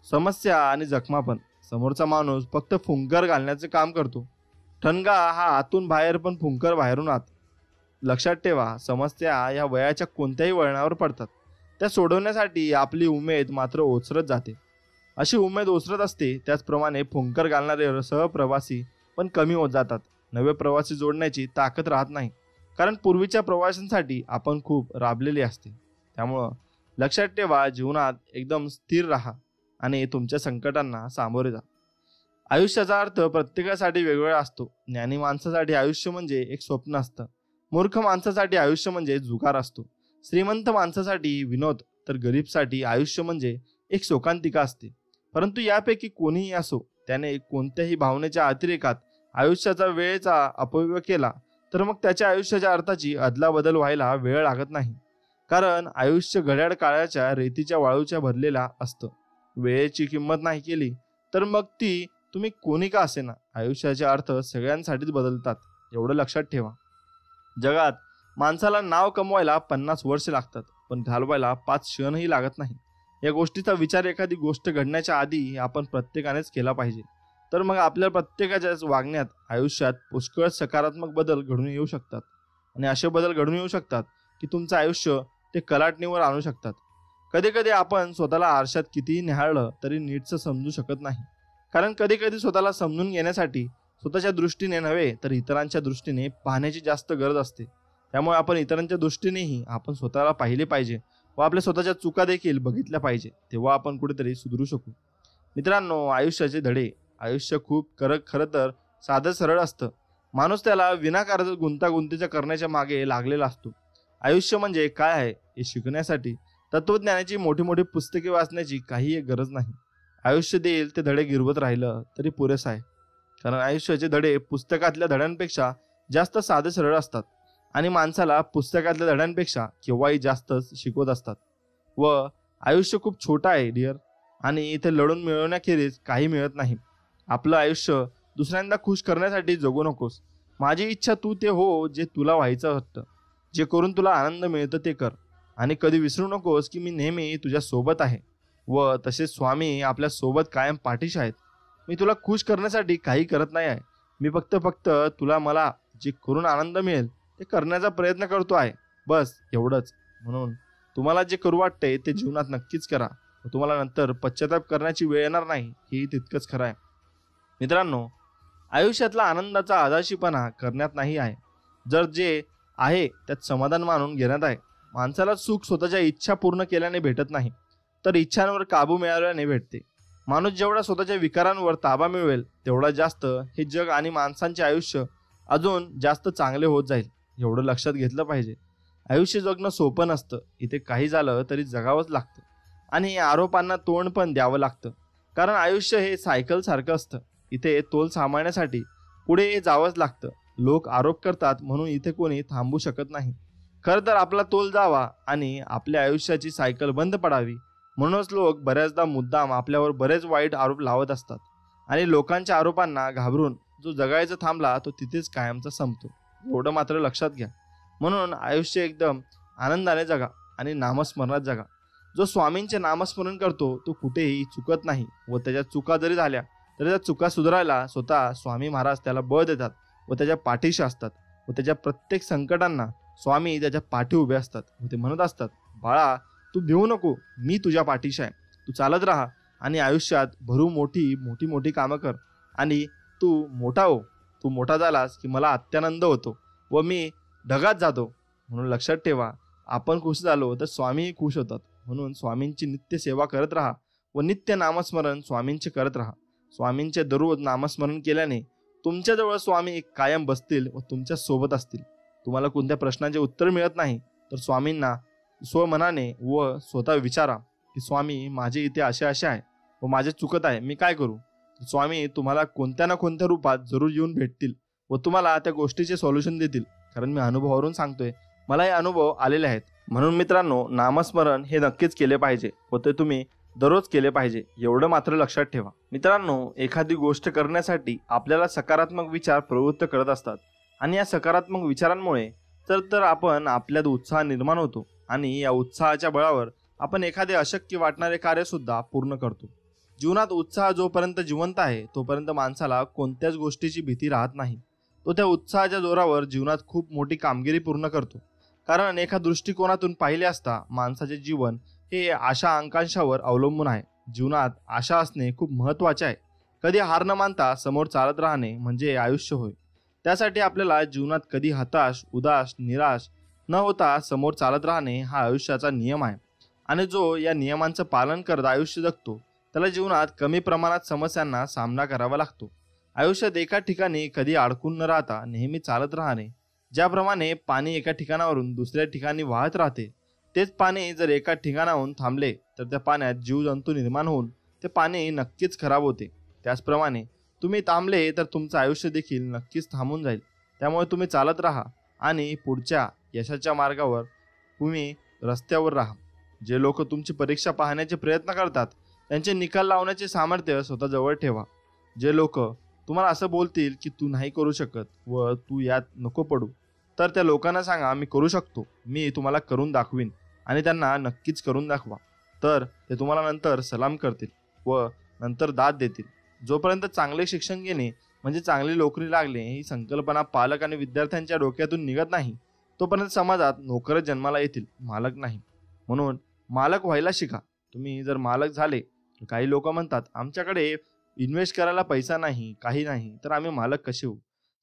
समस्या आणि जखमा पण. समोरचा माणूस फक्त फुंकर घालण्याचं काम करतो. ठणगा हा आतून बाहेर, पण फुंकर बाहेरून आत. लक्षात ठेवा, समस्या या वयाच्या कोणत्याही वळणावर पडतात. त्या सोडवण्यासाठी आपली उमेद मात्र ओसरत जाते. अशी उमेद ओसरत असते, त्याचप्रमाणे फुंकर घालणारे सहप्रवासी पण कमी होत जातात. नवे प्रवासी जोडण्याची ताकद राहत नाही, कारण पूर्वीच्या प्रवाशांसाठी आपण खूप राबलेली असते. त्यामुळं लक्षात ठेवा, जीवनात एकदम स्थिर राहा आणि तुमच्या संकटांना सामोरे जा. आयुष्याचा अर्थ प्रत्येकासाठी वेगवेगळा असतो. ज्ञानी माणसासाठी आयुष्य म्हणजे एक स्वप्न असतं. मूर्ख माणसासाठी आयुष्य म्हणजे जुगार असतो. श्रीमंत माणसासाठी विनोद, तर गरीबसाठी आयुष्य म्हणजे एक शोकांतिका असते. परंतु यापैकी कोणीही असो, त्याने कोणत्याही भावनेच्या अतिरेकात आयुष्याचा वेळेचा अपव्यय केला तर मग त्याच्या आयुष्याच्या अर्थाची अदलाबदल व्हायला वेळ लागत नाही. कारण आयुष्य घड्याळ काळाच्या रेतीच्या वाळूच्या भरलेला असतं. वेळेची किंमत नाही केली तर मग ती तुम्ही कोणी का असेना, आयुष्याचे अर्थ सगळ्यांसाठीच बदलतात. एवढं लक्षात ठेवा. जगात माणसाला नाव कमवायला 50 वर्ष लागतात, पण घालवायला 5 क्षणही लागत नाही. या गोष्टीचा विचार एखादी गोष्ट घडण्याच्या आधी आपण प्रत्येकानेच केला पाहिजे. तर मग आपल्या प्रत्येकाच्याच वागण्यात, आयुष्यात पुष्कळ सकारात्मक बदल घडून येऊ शकतात. आणि असे बदल घडून येऊ शकतात की तुमचं आयुष्य ते कलाटणीवर आणू शकतात. कधी कधी आपण स्वतःला आरशात कितीही निहाळलं तरी नीटचं समजू शकत नाही. कारण कधी कधी स्वतःला समजून घेण्यासाठी स्वतःच्या दृष्टीने नव्हे तर इतरांच्या दृष्टीने पाहण्याची जास्त गरज असते. त्यामुळे आपण इतरांच्या दृष्टीनेही आपण स्वतःला पाहिले पाहिजे व आपल्या स्वतःच्या चुका देखील बघितल्या पाहिजे, तेव्हा आपण कुठेतरी सुधरू शकू. मित्रांनो, आयुष्याचे धडे. आयुष्य खूप खरं तर साधं सरळ असतं. माणूस त्याला विनाकारण गुंतागुंतीच्या करण्याच्या मागे लागलेला असतो. आयुष्य म्हणजे काय आहे हे शिकण्यासाठी तत्वज्ञानाची मोठी मोठी पुस्तके वाचण्याची काही गरज नाही. आयुष्य देईल ते धडे गिरवत राहिलं तरी पुरेसं आहे. कारण आयुष्याचे धडे पुस्तकातल्या धड्यांपेक्षा जास्त साधे सरळ असतात आणि माणसाला पुस्तकातल्या धड्यांपेक्षा केव्हाही जास्तच शिकवत असतात. व आयुष्य खूप छोटं आहे डिअर, आणि इथे लढून मिळवण्याखेरीज काही मिळत नाही. आपलं आयुष्य दुसऱ्यांना खुश करण्यासाठी जगू नकोस. माझी इच्छा तू ते हो जे तुला व्हायचं वाटतं. जे करून तुला आनंद मिळतं ते कर. आणि कधी विसरू नकोस की मी नेहमी तुझ्या सोबत आहे व तसेच स्वामी आपल्या सोबत कायम पाठीशी आहेत. मी तुला खुश करण्यासाठी काही करत नाही आहे. मी फक्त तुला मला जे करून आनंद मिळेल ते करण्याचा प्रयत्न करतो आहे, बस एवढंच. म्हणून तुम्हाला जे करू वाटते ते जीवनात नक्कीच करा व तुम्हाला नंतर पश्चाताप करण्याची वेळ येणार नाही, हे तितकंच खरं आहे. मित्रांनो, आयुष्यातला आनंदाचा आदाशीपणा करण्यात नाही आहे, जर जे आहे त्यात समाधान मानून घेण्यात आहे. माणसाला सुख स्वतःच्या इच्छा पूर्ण केल्याने भेटत नाही, तर इच्छांवर काबू मिळवल्याने भेटते. माणूस जेवढा स्वतःच्या विकारांवर ताबा मिळवेल तेवढा जास्त हे जग आणि माणसांचे आयुष्य अजून जास्त चांगले होत जाईल. एवढं लक्षात घेतलं पाहिजे. आयुष्य जगणं सोपं नसतं. इथे काही झालं तरी जगावंच लागतं आणि आरोपांना तोंड पण द्यावं लागतं. कारण आयुष्य हे सायकल सारखं असतं. इथे तोल सांभाळण्यासाठी पुढे जावंच लागतं. लोक आरोप करतात म्हणून इथे कोणी थांबू शकत नाही. खरं तर आपला तोल जावा आणि आपल्या आयुष्याची सायकल बंद पडावी म्हणूनच लोक बऱ्याचदा मुद्दाम आपल्यावर बरेच वाईट आरोप लावत असतात. आणि लोकांच्या आरोपांना घाबरून जो जगायचं थांबला तो तिथेच कायमचा संपतो. एवढं मात्र लक्षात घ्या. म्हणून आयुष्य एकदम आनंदाने जगा आणि नामस्मरणात जगा. जो स्वामींचे नामस्मरण करतो तो कुठेही चुकत नाही व त्याच्या चुका जरी झाल्या तरी त्या चुका सुधारायला स्वतः स्वामी महाराज त्याला बळ देतात व त्याच्या पाठीशी असतात व त्याच्या प्रत्येक संकटांना स्वामी त्याच्या पाठी उभे असतात व ते म्हणत असतात, बाळा तू भिवू नको, मी तुझ्या पाठीशी आहे. तू चालत राहा आणि आयुष्यात भरू मोठी मोठी मोठी कामं कर आणि तू मोठा हो. तू मोठा झालास की मला अत्यानंद होतो व मी ढगात जातो. म्हणून लक्षात ठेवा, आपण खुश झालो तर स्वामीही खुश होतात. म्हणून स्वामींची नित्य सेवा करत राहा व नित्य नामस्मरण स्वामींचे करत राहा. स्वामींचे दररोज नामस्मरण केल्याने तुमच्याजवळ स्वामी कायम बसतील व तुमच्या सोबत असतील. तुम्हाला कोणत्या प्रश्नांचे उत्तर मिळत नाही तर स्वामींना स्वमनाने व स्वतः विचारा की स्वामी माझे इथे असे आहे व माझे चुकत आहे, मी काय करू. स्वामी तुम्हाला कोणत्या ना कोणत्या रूपात जरूर येऊन भेटतील व तुम्हाला त्या गोष्टीचे सोल्युशन देतील. कारण मी अनुभवावरून सांगतोय, मला हे अनुभव आलेले आहेत. म्हणून मित्रांनो, नामस्मरण हे नक्कीच केले पाहिजे व ते तुम्ही दररोज केले पाहिजे, एवढं मात्र लक्षात ठेवा. मित्रांनो, एखादी गोष्ट करण्यासाठी आपल्याला सकारात्मक विचार प्रवृत्त करत असतात आणि या सकारात्मक विचारांमुळे तर आपण आपल्यात उत्साह निर्माण होतो आणि या उत्साहाच्या बळावर आपण एखादे अशक्य वाटणारे कार्य सुद्धा पूर्ण करतो. जीवनात उत्साह जोपर्यंत जिवंत आहे तोपर्यंत माणसाला कोणत्याच गोष्टीची भीती राहत नाही. तो त्या उत्साहाच्या जोरावर जीवनात खूप मोठी कामगिरी पूर्ण करतो. कारण एका दृष्टिकोनातून पाहिले असता माणसाचे जीवन हे आशा आकांक्षावर अवलंबून आहे. जीवनात आशा असणे खूप महत्त्वाचे आहे. कधी हार न मानता समोर चालत राहणे म्हणजे आयुष्य होय. त्यासाठी आपल्याला जीवनात कधी हताश, उदास, निराश न होता समोर चालत राहणे हा आयुष्याचा नियम आहे. आणि जो या नियमांचं पालन करत आयुष्य जगतो त्याला जीवनात कमी प्रमाणात समस्यांना सामना करावा लागतो. आयुष्यात एका ठिकाणी कधी अडकून न राहता नेहमी चालत राहणे. ज्याप्रमाणे पाणी एका ठिकाणावरून दुसऱ्या ठिकाणी वाहत राहते, तेच पाणी जर एका ठिकाणाहून थांबले तर त्या पाण्यात जीवजंतू निर्माण होऊन ते पाणी नक्कीच खराब होते. त्याचप्रमाणे तुम्ही थांबले तर तुमचं आयुष्य देखील नक्कीच थांबून जाईल. त्यामुळे तुम्ही चालत राहा आणि पुढच्या यशाच्या मार्गावर तुम्ही रस्त्यावर राहा. जे लोक तुमची परीक्षा पाहण्याचे प्रयत्न करतात त्यांचे निकाल लावण्याचे सामर्थ्य स्वतःजवळ ठेवा. जे लोक तुम्हाला असं बोलतील की तू नाही करू शकत व तू यात नको पडू, तर त्या लोकांना सांगा मी करू शकतो, मी तुम्हाला करून दाखवीन. आणि त्यांना नक्कीच करून दाखवा. तर ते तुम्हाला नंतर सलाम करतील व नंतर दाद देतील. जोपर्यंत चांगले शिक्षण घेणे म्हणजे चांगली नोकरी लागणे ही संकल्पना पालक आणि विद्यार्थ्यांच्या डोक्यातून निघत नाही तोपर्यंत समाजात नोकरच जन्माला येतील, मालक नाही. म्हणून मालक व्हायला शिका. तुम्ही जर मालक झाले, काही लोक म्हणतात आमच्याकडे इन्व्हेस्ट करायला पैसा नाही, काही नाही, तर आम्ही मालक कसे होऊ.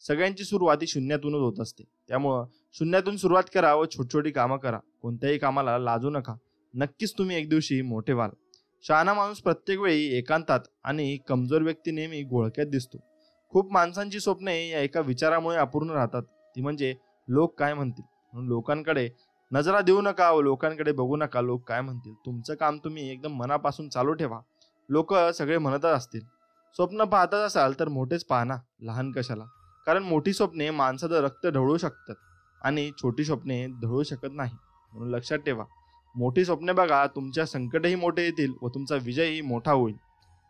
सगळ्यांची सुरुवात ही शून्यातूनच होत असते. त्यामुळं शून्यातून सुरुवात करा व छोटी छोटी कामं करा. कोणत्याही कामाला लाजू नका. नक्कीच तुम्ही एक दिवशी मोठे व्हाल. शहाणा माणूस प्रत्येक वेळी एकांतात आणि कमजोर व्यक्ती नेहमी घोळक्यात दिसतो. खूप माणसांची स्वप्ने या एका विचारामुळे अपूर्ण राहतात, ती म्हणजे लोक काय म्हणतील. म्हणून लोकांकडे नजरा देऊ नका व लोकांकडे बघू नका. लोक काय म्हणतील, तुमचं काम तुम्ही एकदम मनापासून चालू ठेवा. लोक सगळे म्हणतच असतील. स्वप्न पाहतच असाल तर मोठेच पहा ना, लहान कशाला. कारण मोठी स्वप्ने माणसाचं रक्त ढवळू शकतात आणि छोटी स्वप्ने ढवळू शकत नाही. म्हणून लक्षात ठेवा, मोठी स्वप्ने बघा, तुमच्या संकटही मोठे येतील व तुमचा विजयही मोठा होईल.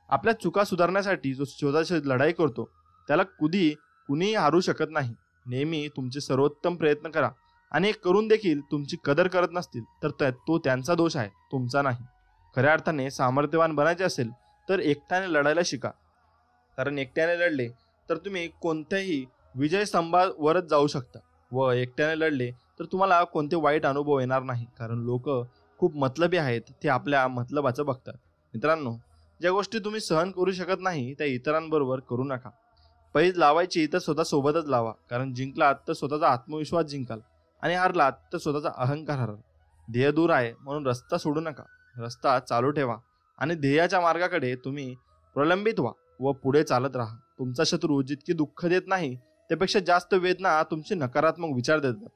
आपल्या चुका सुधारण्यासाठी जो स्वतःची लढाई करतो त्याला कुणीही हारू शकत नाही. नेहमी तुमचे सर्वोत्तम प्रयत्न करा आणि एक करून देखील तुमची कदर करत नसतील तर तो त्यांचा दोष आहे, तुमचा नाही. खऱ्या अर्थाने सामर्थ्यवान बनायचे असेल तर एकट्याने लढायला शिका. कारण एकट्याने लढले तर तुम्ही कोणत्याही विजय स्तंभावरच जाऊ शकता व एकट्याने लढले तर तुम्हाला कोणते वाईट अनुभव येणार नाही. कारण लोक खूप मतलबी आहेत, ते आपल्या मतलबाचं बघतात. मित्रांनो, ज्या गोष्टी तुम्ही सहन करू शकत नाही त्या इतरांबरोबर करू नका. पैज लावायची तर स्वतः सोबतच लावा. कारण जिंकलात तर स्वतःचा आत्मविश्वास जिंकाल आणि हारलात तर स्वतःचा अहंकार हराल. ध्येय दूर आहे म्हणून रस्ता सोडू नका. रस्ता चालू ठेवा आणि ध्येयाच्या मार्गाकडे तुम्ही प्रलंबित व्हा व पुढे चालत राहा. तुमचा शत्रू जितकी दुःख देत नाही त्यापेक्षा जास्त वेदना तुमचे नकारात्मक विचार देतात.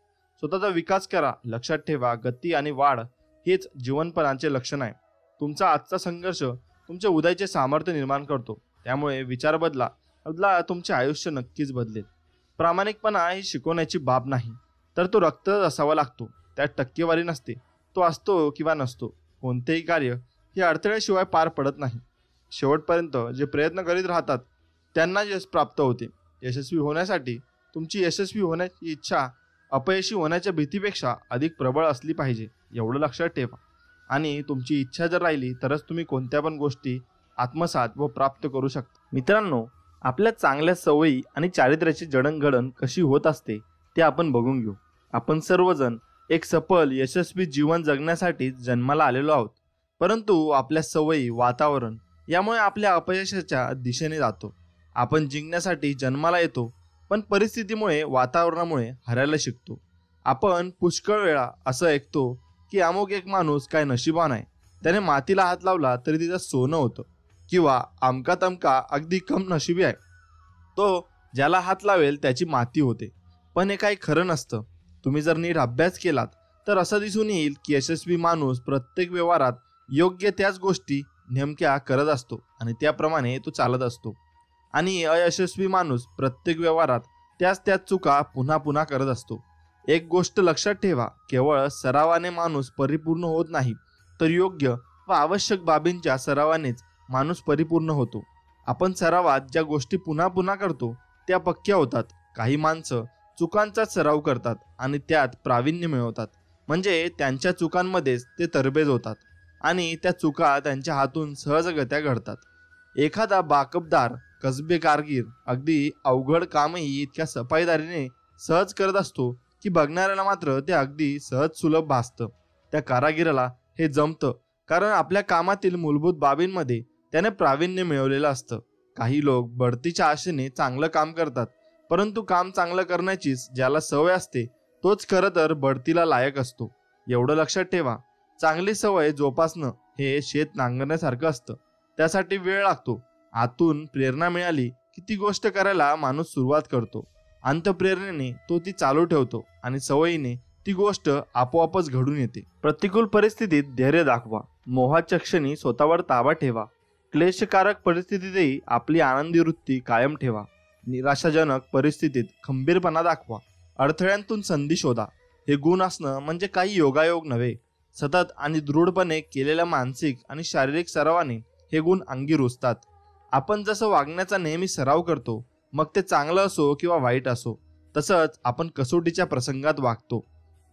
स्वतःचा विकास करा. लक्षात ठेवा, गती आणि वाढ हेच जीवनपणाचे लक्षण आहे. तुमचा आजचा संघर्ष तुमच्या उद्याचे सामर्थ्य निर्माण करतो. त्यामुळे विचार बदला, तुमचे आयुष्य नक्कीच बदलेल. प्रामाणिकपणा ही शिकवण्याची बाब नाही, तर तो रक्तच असावा लागतो. त्यात टक्केवारी नसते. तो असतो किंवा नसतो. कोणतेही कार्य हे अडथळ्याशिवाय पार पडत नाही. शेवटपर्यंत जे प्रयत्न करीत राहतात त्यांना यश प्राप्त होते. यशस्वी होण्यासाठी तुमची यशस्वी होण्याची इच्छा अपयशी होण्याच्या भीतीपेक्षा अधिक प्रबळ असली पाहिजे, एवढं लक्षात ठेवा. आणि तुमची इच्छा जर राहिली तरच तुम्ही कोणत्या पण गोष्टी आत्मसात व प्राप्त करू शकता. मित्रांनो, आपल्या चांगल्या सवयी आणि चारित्र्याची जडणघडण कशी होत असते ते आपण बघून घेऊ. आपण सर्वजण एक सफल यशस्वी जीवन जगण्यासाठी जन्माला आलेलो आहोत. परंतु आपल्या सवयी, वातावरण यामुळे आपल्या अपयशाच्या दिशेने जातो. आपण जिंकण्यासाठी जन्माला येतो, पण परिस्थितीमुळे, वातावरणामुळे हरायला शिकतो. आपण पुष्कळ वेळा असं ऐकतो की अमुक एक माणूस काय नशिबान आहे, त्याने मातीला हात लावला तरी तिचं सोनं होतं. किंवा अमका तमका अगदी कम नशिबी आहे, तो ज्याला हात लावेल त्याची माती होते. पण हे काही खरं नसतं. तुम्ही जर नीट अभ्यास केलात तर असं दिसून येईल की यशस्वी माणूस प्रत्येक व्यवहारात योग्य त्याच गोष्टी नेमक्या करत असतो आणि त्याप्रमाणे तो चालत असतो. आणि अयशस्वी माणूस प्रत्येक व्यवहारात त्याच चुका पुन्हा पुन्हा करत असतो. एक गोष्ट लक्षात ठेवा, केवळ सरावाने माणूस परिपूर्ण होत नाही, तर योग्य व आवश्यक बाबींच्या सरावानेच माणूस परिपूर्ण होतो. आपण सरावात ज्या गोष्टी पुन्हा पुन्हा करतो त्या पक्क्या होतात. काही माणसं चुकांचाच सराव करतात आणि त्यात प्रावीण्य मिळवतात. म्हणजे त्यांच्या चुकांमध्येच ते तरबेज होतात आणि त्या चुका त्यांच्या हातून सहजगत्या घडतात. एखादा बाकबदार कसबे कारगीर अगदी अवघड कामही इतक्या सफाईदारीने सहज करत असतो की बघणाऱ्याला मात्र ते अगदी सहज सुलभ भासतं. त्या कारागिराला हे जमतं कारण आपल्या कामातील मूलभूत बाबींमध्ये त्याने प्रावीण्य मिळवलेलं असतं. काही लोक बढतीच्या आशेने चांगलं काम करतात, परंतु काम चांगलं करण्याचीच ज्याला सवय असते तोच खरं तर बढतीला लायक असतो. एवढं लक्षात ठेवा, चांगली सवय जोपासणं हे शेत नांगरण्यासारखं असतं. त्यासाठी वेळ लागतो. आतून प्रेरणा मिळाली की ती गोष्ट करायला माणूस सुरुवात करतो. अंतप्रेरणेने तो ती चालू ठेवतो आणि सवयीने ती गोष्ट आपोआपच घडून येते. प्रतिकूल परिस्थितीत धैर्य दाखवा. मोहाच्या क्षणी स्वतःवर ताबा ठेवा. क्लेशकारक परिस्थितीतही आपली आनंदी वृत्ती कायम ठेवा. निराशाजनक परिस्थितीत खंबीरपणा दाखवा. अडथळ्यांतून संधी शोधा. हे गुण असणं म्हणजे काही योगायोग नव्हे. सतत आणि दृढपणे केलेल्या मानसिक आणि शारीरिक सरावाने हे गुण अंगी रुजतात. आपण जसं वागण्याचा नेहमी सराव करतो, मग ते चांगलं असो किंवा वाईट असो, तसंच आपण कसोटीच्या प्रसंगात वागतो.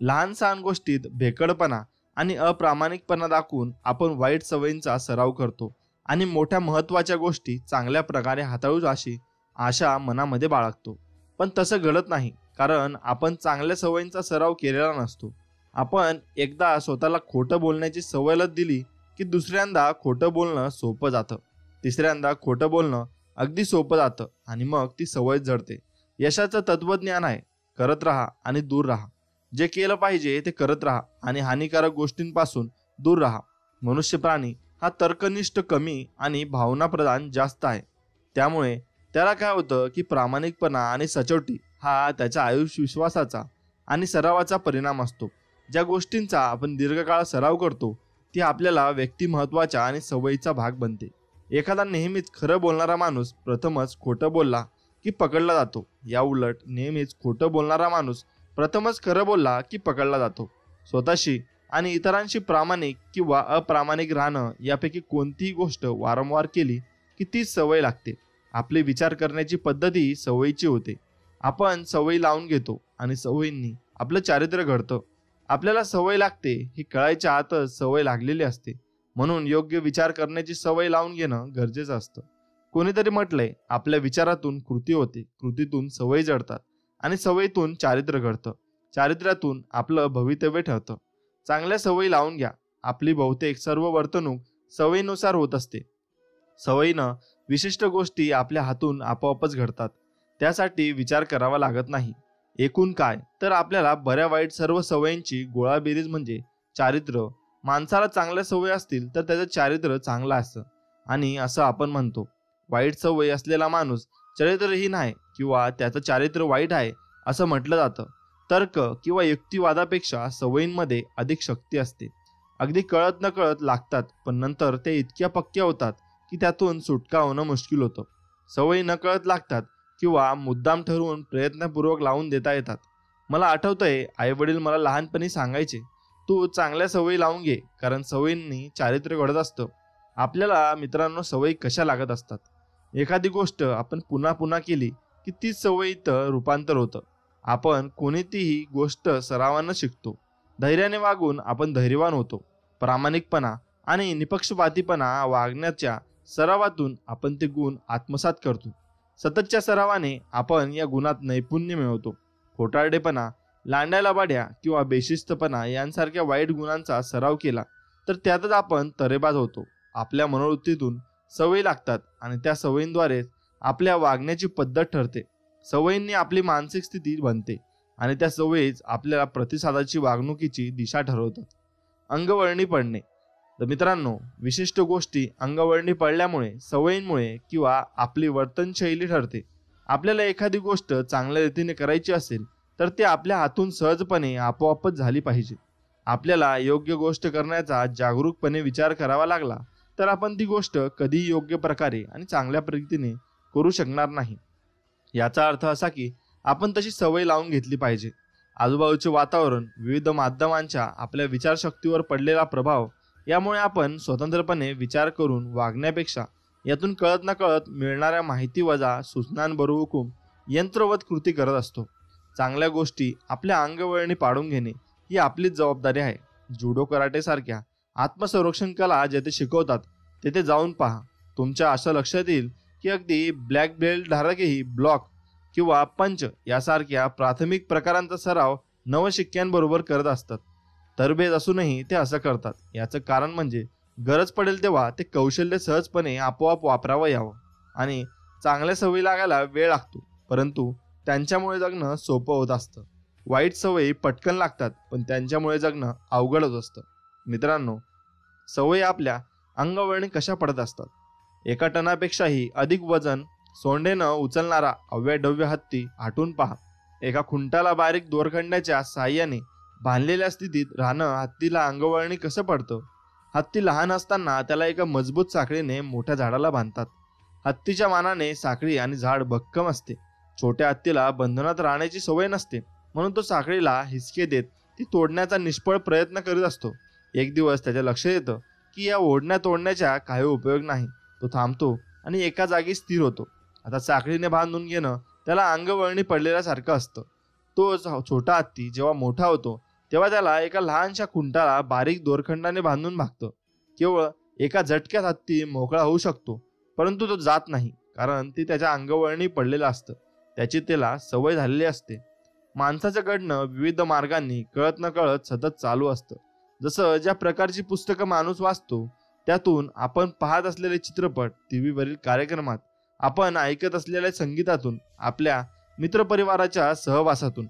लहान सहान गोष्टीत भेकडपणा आणि अप्रामाणिकपणा दाखवून आपण वाईट सवयींचा सराव करतो आणि मोठ्या महत्त्वाच्या गोष्टी चांगल्या प्रकारे हाताळू अशी आशा मनामध्ये बाळगतो. पण तसं घडत नाही, कारण आपण चांगल्या सवयींचा सराव केलेला नसतो. आपण एकदा स्वतःला खोटं बोलण्याची सवयच दिली की दुसऱ्यांदा खोटं बोलणं सोपं जातं, तिसऱ्यांदा खोटं बोलणं अगदी सोपं जातं आणि मग ती सवय जडते. यशाचं तत्वज्ञान आहे, करत राहा आणि दूर राहा. जे केलं पाहिजे ते करत राहा आणि हानिकारक गोष्टींपासून दूर राहा. मनुष्य प्राणी हा तर्कनिष्ठ कमी आणि भावनाप्रधान जास्त आहे. त्यामुळे त्याला काय होतं की प्रामाणिकपणा आणि सचोटी हा त्याच्या आयुष्य विश्वासाचा आणि सरावाचा परिणाम असतो. ज्या गोष्टींचा आपण दीर्घकाळ सराव करतो ती आपल्याला व्यक्तिमत्वाच्या आणि सवयीचा भाग बनते. एखादा नेहमीच खरं बोलणारा माणूस प्रथमच खोटं बोलला की पकडला जातो. या उलट नेहमीच खोटं बोलणारा माणूस प्रथमच खरं बोलला की पकडला जातो. स्वतःशी आणि इतरांशी प्रामाणिक किंवा अप्रामाणिक राहणं यापैकी कोणतीही गोष्ट वारंवार केली की ती सवय लागते. आपली विचार करण्याची पद्धती सवयीची होते. आपण सवयी लावून घेतो आणि सवयींनी आपलं चारित्र्य घडतं. आपल्याला सवय लागते ही कळायच्या आतच सवय लागलेली असते. म्हणून योग्य विचार करण्याची सवय लावून घेणं गरजेचं असतं. कोणीतरी म्हटलंय, आपल्या विचारातून कृती होते, कृतीतून सवयी जडतात आणि सवयीतून चारित्र्य घडतं, चारित्र्यातून आपलं भवितव्य ठरतं. चांगल्या सवयी लावून घ्या. आपली बहुतेक सर्व वर्तणूक सवयीनुसार होत असते. सवयीनं विशिष्ट गोष्टी आपल्या हातून आपोआपच घडतात. त्यासाठी विचार करावा लागत नाही. एकूण काय तर आपल्याला बऱ्या वाईट सर्व सवयींची गोळाबेरीज म्हणजे चारित्र्य. माणसाला चांगल्या सवयी असतील तर त्याचं चारित्र्य चांगलं असतं आणि असं आपण म्हणतो. वाईट सवयी असलेला माणूस चरित्रहीन आहे किंवा त्याचं चारित्र्य वाईट आहे असं म्हटलं जातं. तर्क किंवा युक्तिवादापेक्षा सवयींमध्ये अधिक शक्ती असते. अगदी कळत न कळत लागतात, पण नंतर ते इतक्या पक्क्या होतात की त्यातून सुटका होणं मुश्किल होतं. सवयी न कळत लागतात किंवा मुद्दाम ठरवून प्रयत्नपूर्वक लावून देता येतात. मला आठवतंय, आई वडील मला लहानपणी सांगायचे, तू चांगल्या सवयी लावून घे, कारण सवयींनी चारित्र्य घडत असतं. आपल्याला मित्रांनो सवयी कशा लागत असतात. एखादी गोष्ट आपण पुन्हा पुन्हा केली की तीच सवयीत रूपांतर होतं. आपण कोणतीही गोष्ट सरावानं शिकतो. धैर्याने वागून आपण धैर्यवान होतो. प्रामाणिकपणा आणि निपक्षपातीपणा वागण्याच्या सरावातून आपण ते गुण आत्मसात करतो. सततच्या सरावाने आपण या गुणात नैपुण्य मिळवतो. खोटारडेपणा, लांड्यालबाड्या किंवा बेशिस्तपणा यांसारख्या वाईट गुणांचा सराव केला तर त्यातच आपण तरेबाज होतो. आपल्या मनोवृत्तीतून सवयी लागतात आणि त्या सवयींद्वारेच आपल्या वागण्याची पद्धत ठरते. सवयींनी आपली मानसिक स्थिती बनते आणि त्या सवयीच आपल्याला प्रतिसादाची वागणुकीची दिशा ठरवतात. अंगवळणी पडणे. तर मित्रांनो, विशिष्ट गोष्टी अंगवळणी पडल्यामुळे, सवयींमुळे किंवा आपली वर्तनशैली ठरते. आपल्याला एखादी गोष्ट चांगल्या रीतीने करायची असेल तर ती आपल्या हातून सहजपणे आपोआपच झाली पाहिजे. आपल्याला योग्य गोष्ट करण्याचा जागरूकपणे विचार करावा लागला तर आपण ती गोष्ट कधीही योग्य प्रकारे आणि चांगल्या पद्धतीने करू शकणार नाही. याचा अर्थ असा की आपण तशी सवय लावून घेतली पाहिजे. आजूबाजूचे वातावरण, विविध माध्यमांच्या आपल्या विचारशक्तीवर पडलेला प्रभाव यामुळे आपण स्वतंत्रपणे विचार करून वागण्यापेक्षा यातून कळत न कळत मिळणाऱ्या माहिती वजा सूचनांबरोबर यंत्रवत कृती करत असतो. चांगल्या गोष्टी आपल्या अंगवळणी पाडून घेणे ही आपलीच जबाबदारी आहे. जुडो, कराटे सारख्या आत्मसंरक्षण कला जेथे शिकवतात तेथे जाऊन पहा. तुमच्या असं लक्षात येईल की अगदी ब्लॅक बेल्ट धारकही ब्लॉक किंवा पंच यासारख्या प्राथमिक प्रकारांचा सराव नवशिक्क्यांबरोबर करत असतात. तरबेज असूनही ते असं करतात. याचं कारण म्हणजे गरज पडेल तेव्हा ते कौशल्य सहजपणे आपोआप वापरावं यावं. आणि चांगल्या सवयी लागायला वेळ लागतो, परंतु त्यांच्यामुळे जगणं सोपं होत असतं. वाईट सवयी पटकन लागतात, पण त्यांच्यामुळे जगणं अवघड होत असतं. मित्रांनो, सवयी आपल्या अंगवळणी कशा पडत असतात. एका टनापेक्षाही अधिक वजन सोंडेनं उचलणारा अव्याढव्य हत्ती आठवून पहा. एका खुंटाला बारीक दोरखंडाच्या साहाय्याने बांधलेल्या स्थितीत राहणं हत्तीला अंगवळणी कसं पडतं. हत्ती लहान असताना त्याला एका मजबूत साखळीने मोठ्या झाडाला बांधतात. हत्तीच्या मानाने साखळी आणि झाड भक्कम असते. छोट्या हत्तीला बंधनात राहण्याची सवय नसते, म्हणून तो साखळीला हिसके देत ती तोडण्याचा निष्फळ प्रयत्न करीत असतो. एक दिवस त्याच्या लक्षात येतं की या ओढण्या तोडण्याचा काही उपयोग नाही. तो थांबतो आणि एका जागी स्थिर होतो. आता साखळीने बांधून घेणं त्याला अंगवळणी पडलेल्यासारखं असतं. तो छोटा हत्ती जेव्हा मोठा होतो तेव्हा त्याला एका लहानशा खुंटाला बारीक दोरखंडाने बांधून भागतं. केवळ एका झटक्यात हत्ती मोकळा होऊ शकतो, परंतु तो जात नाही, कारण ती त्याच्या अंगवळणी पडलेलं असतं. त्याची त्याला सवय झालेली असते. माणसाचं घडणं विविध मार्गांनी कळत न कळत सतत चालू असतं. जसं ज्या प्रकारची पुस्तकं माणूस वाचतो, त्यातून आपण पाहत असलेले चित्रपट, टीव्हीवरील कार्यक्रमात, आपण ऐकत असलेल्या संगीतातून, आपल्या मित्रपरिवाराच्या सहवासातून,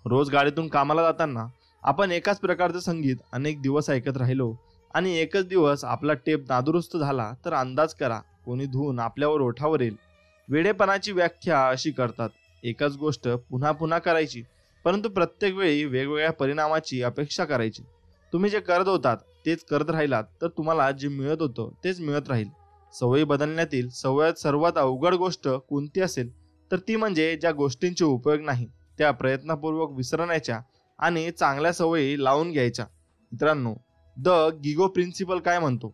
रोज गाडीतून कामाला जाताना आपण एकाच प्रकारचं संगीत अनेक दिवस ऐकत राहिलो आणि एकच दिवस आपला टेप नादुरुस्त झाला तर अंदाज करा कोणी धून आपल्यावर ओठावर येईल. वेडेपणाची व्याख्या अशी करतात, एकच गोष्ट पुन्हा पुन्हा करायची, परंतु प्रत्येक वेळी वेगवेगळ्या परिणामाची अपेक्षा करायची. तुम्ही जे करत होतात तेच करत राहिलात तर तुम्हाला जे मिळत होतं तेच मिळत राहील. सवयी बदलण्यातील सवयीत सर्वात अवघड गोष्ट कोणती असेल तर ती म्हणजे ज्या गोष्टींचे उपयोग नाही त्या प्रयत्नपूर्वक विसरण्याच्या आणि चांगल्या सवयी लावून घ्यायच्या. मित्रांनो, द गिगो प्रिन्सिपल काय म्हणतो?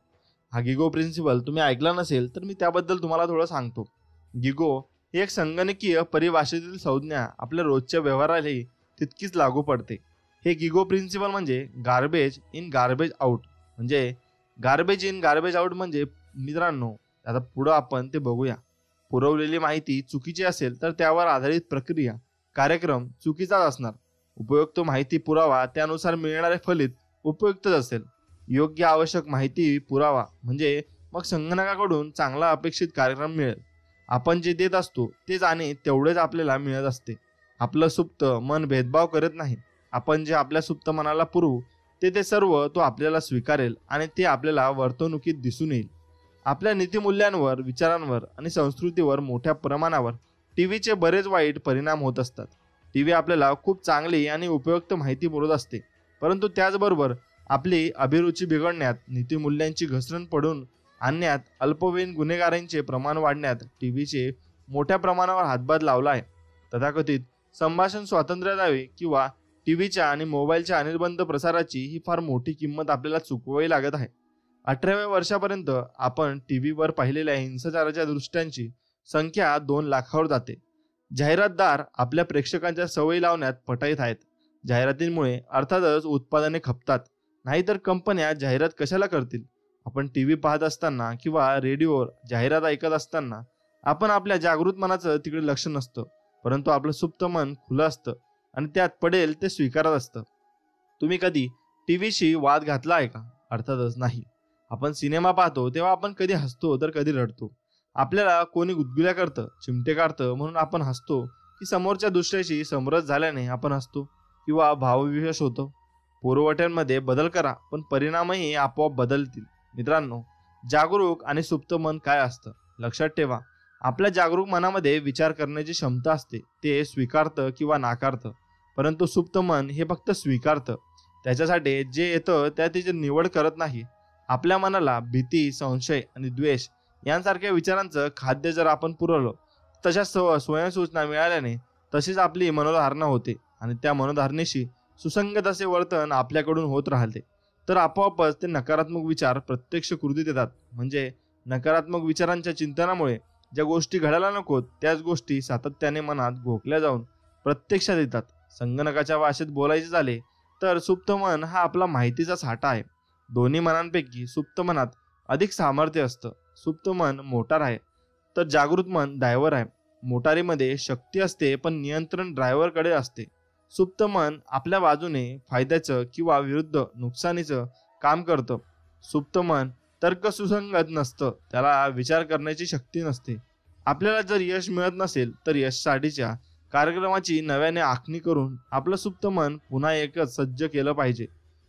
हा गिगो प्रिन्सिपल तुम्ही ऐकला नसेल तर मी त्याबद्दल तुम्हाला थोडं सांगतो. गिगो ही एक संगणकीय परिभाषेतील संज्ञा आपल्या रोजच्या व्यवहारालाही तितकीच लागू पडते. हे गिगो प्रिन्सिपल म्हणजे गार्बेज इन गार्बेज आउट. म्हणजे गार्बेज इन गार्बेज आउट म्हणजे मित्रांनो, आता पुढं आपण ते बघूया. पुरवलेली माहिती चुकीची असेल तर त्यावर आधारित प्रक्रिया कार्यक्रम चुकीचाच असणार. उपयुक्त माहिती पुरावा त्यानुसार मिळणारे फलित उपयुक्तच असेल. योग्य आवश्यक माहिती पुरावा म्हणजे मग संगणकाकडून चांगला अपेक्षित कार्यक्रम मिळेल. आपण जे देत असतो तेच आणि तेवढेच आपल्याला मिळत असते. आपलं सुप्त मन भेदभाव करत नाही. आपण जे आपल्या सुप्त मनाला पुरवू ते सर्व तो आपल्याला स्वीकारेल आणि ते आपल्याला वर्तणुकीत दिसून येईल. आपल्या नीतिमूल्यांवर, विचारांवर आणि संस्कृतीवर मोठ्या प्रमाणावर टीव्हीचे बरेच वाईट परिणाम होत असतात. टीव्ही आपल्याला खूप चांगली आणि उपयुक्त माहिती पुरवत असते, परंतु त्याचबरोबर आपली अभिरुची बिघडण्यात, नीतिमूल्यांची घसरण पडून आणण्यात, अल्पवयीन गुन्हेगारांचे प्रमाण वाढण्यात टीव्हीचे मोठ्या प्रमाणावर हातभार लावला आहे. तथाकथित संभाषण स्वातंत्र्य द्यावे किंवा टीव्हीच्या आणि मोबाईलच्या अनिर्बंध प्रसाराची ही फार मोठी किंमत आपल्याला चुकवावी लागत आहे. 18व्या वर्षापर्यंत आपण टीव्हीवर पाहिलेल्या हिंसाचाराच्या दृश्यांची संख्या 2 लाखावर जाते. जाहिरातदार आपल्या प्रेक्षकांच्या सवयी लावण्यात पटाईत आहेत. जाहिरातींमुळे अर्थातच उत्पादने खपतात, नाहीतर कंपन्या जाहिरात कशाला करतील? आपण टीव्ही पाहत असताना किंवा रेडिओवर जाहिरात ऐकत असताना आपण आपल्या जागृत मनाचं तिकडे लक्ष नसतं, परंतु आपलं सुप्त मन खुलं असतं आणि त्यात पडेल ते स्वीकारत असतं. तुम्ही कधी टीव्हीशी वाद घातला आहे का? अर्थातच नाही. आपण सिनेमा पाहतो तेव्हा आपण कधी हसतो तर कधी रडतो. आपल्याला कोणी गुदगुल्या करतं, चिमटे काढतं म्हणून आपण हसतो, की समोरच्या दुसऱ्याशी समरस झाल्याने आपण हसतो किंवा भावविशेष होतो. पुरवठ्यांमध्ये बदल करा, पण परिणामही आपोआप बदलतील. मित्रांनो, जागरूक आणि सुप्त मन काय असतं? लक्षात ठेवा, आपल्या जागरूक मनामध्ये विचार करण्याची क्षमता असते. ते स्वीकारतं किंवा नाकारतं, परंतु सुप्त मन हे फक्त स्वीकारतं. त्याच्यासाठी जे येतं त्या तिची निवड करत नाही. आपल्या मनाला भीती, संशय आणि द्वेष यांसारख्या विचारांचं खाद्य जर आपण पुरवलं, तशा स्वयंसूचना मिळाल्याने तशीच आपली मनोधारणा होते आणि त्या मनोधारणेशी सुसंगत असे वर्तन आपल्याकडून होत राहते. तर आपोआपच ते नकारात्मक विचार प्रत्यक्ष कृतीत येतात. म्हणजे नकारात्मक विचारांच्या चिंतनामुळे ज्या गोष्टी घडायला नकोत त्याच गोष्टी सातत्याने मनात घोकल्या जाऊन प्रत्यक्षात येतात. संगणकाच्या भाषेत बोलायचे झाले तर सुप्त मन हा आपला माहितीचा साठा आहे. दोन्ही मनांपैकी सुप्त मनात अधिक सामर्थ्य असतं. सुप्त मन मोटार आहे तर जागृत मन ड्रायव्हर आहे. मोटारीमध्ये शक्ती असते पण नियंत्रण ड्रायव्हरकडे असते. सुप्त मन आपल्या बाजूने फायद्याचं किंवा विरुद्ध नुकसानीचं काम करतं. सुप्त मन तर्क सुसंगत नसतं, त्याला विचार करण्याची शक्ती नसते. आपल्याला जर यश मिळत नसेल तर यशासाठीच्या कार्यक्रमाची नव्याने आखणी करून आपलं सुप्त मन पुन्हा एकच सज्ज केलं पाहिजे.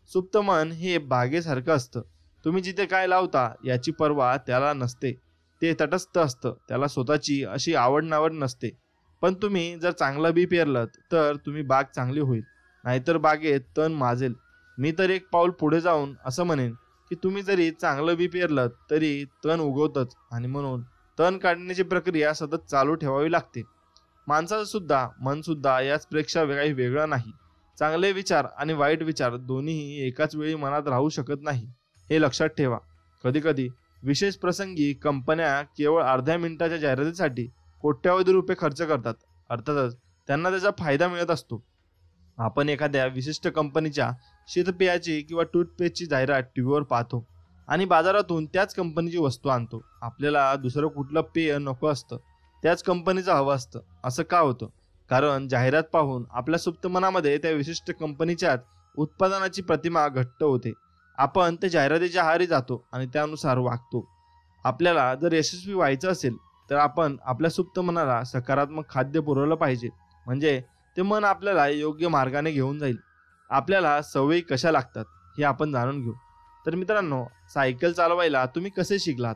सुप्त मन हे बागेसारखं असतं. तुम्ही जिथे काय लावता याची पर्वा त्याला नसते. ते तटस्थ असतं. त्याला स्वतःची अशी आवड नावड नसते. पण तुम्ही जर चांगलं बी पेरलं तर तुम्ही बाग चांगली होईल, नाहीतर बागेत तण माजेल. मी तर एक पाऊल पुढे जाऊन असं म्हणेन की तुम्ही जरी चांगलं बी पेरलं तरी तण उगवतच आणि म्हणून तण काढण्याची प्रक्रिया सतत चालू ठेवावी लागते. माणसाचं सुद्धा मन सुद्धा याचपेक्षा काही वेगळं नाही. चांगले विचार आणि वाईट विचार दोन्हीही एकाच वेळी मनात राहू शकत नाही, हे लक्षात ठेवा. कधीकधी विशेष प्रसंगी कंपन्या केवळ अर्ध्या मिनिटाच्या जाहिरातीसाठी कोट्यावधी रुपये खर्च करतात. अर्थातच त्यांना त्याचा फायदा मिळत असतो. आपण एखाद्या विशिष्ट कंपनीच्या शीतपेयाची किंवा टूथपेस्टची जाहिरात टीव्हीवर पाहतो आणि बाजारातून त्याच कंपनीची वस्तू आणतो. आपल्याला दुसरं कुठलं पेय नको असतं, त्याच कंपनीचं हवं असतं. असं का होतं? कारण जाहिरात पाहून आपल्या सुप्त मनामध्ये त्या विशिष्ट कंपनीच्याच उत्पादनाची प्रतिमा घट्ट होते. आपण त्या जाहिरातीच्या आहारी जातो आणि त्यानुसार वागतो. आपल्याला जर यशस्वी व्हायचं असेल तर आपण आपल्या सुप्त मनाला सकारात्मक खाद्य पुरवलं पाहिजे. म्हणजे ते मन आपल्याला योग्य मार्गाने घेऊन जाईल. आपल्याला सवयी कशा लागतात हे आपण जाणून घेऊ. तर मित्रांनो, सायकल चालवायला तुम्ही कसे शिकलात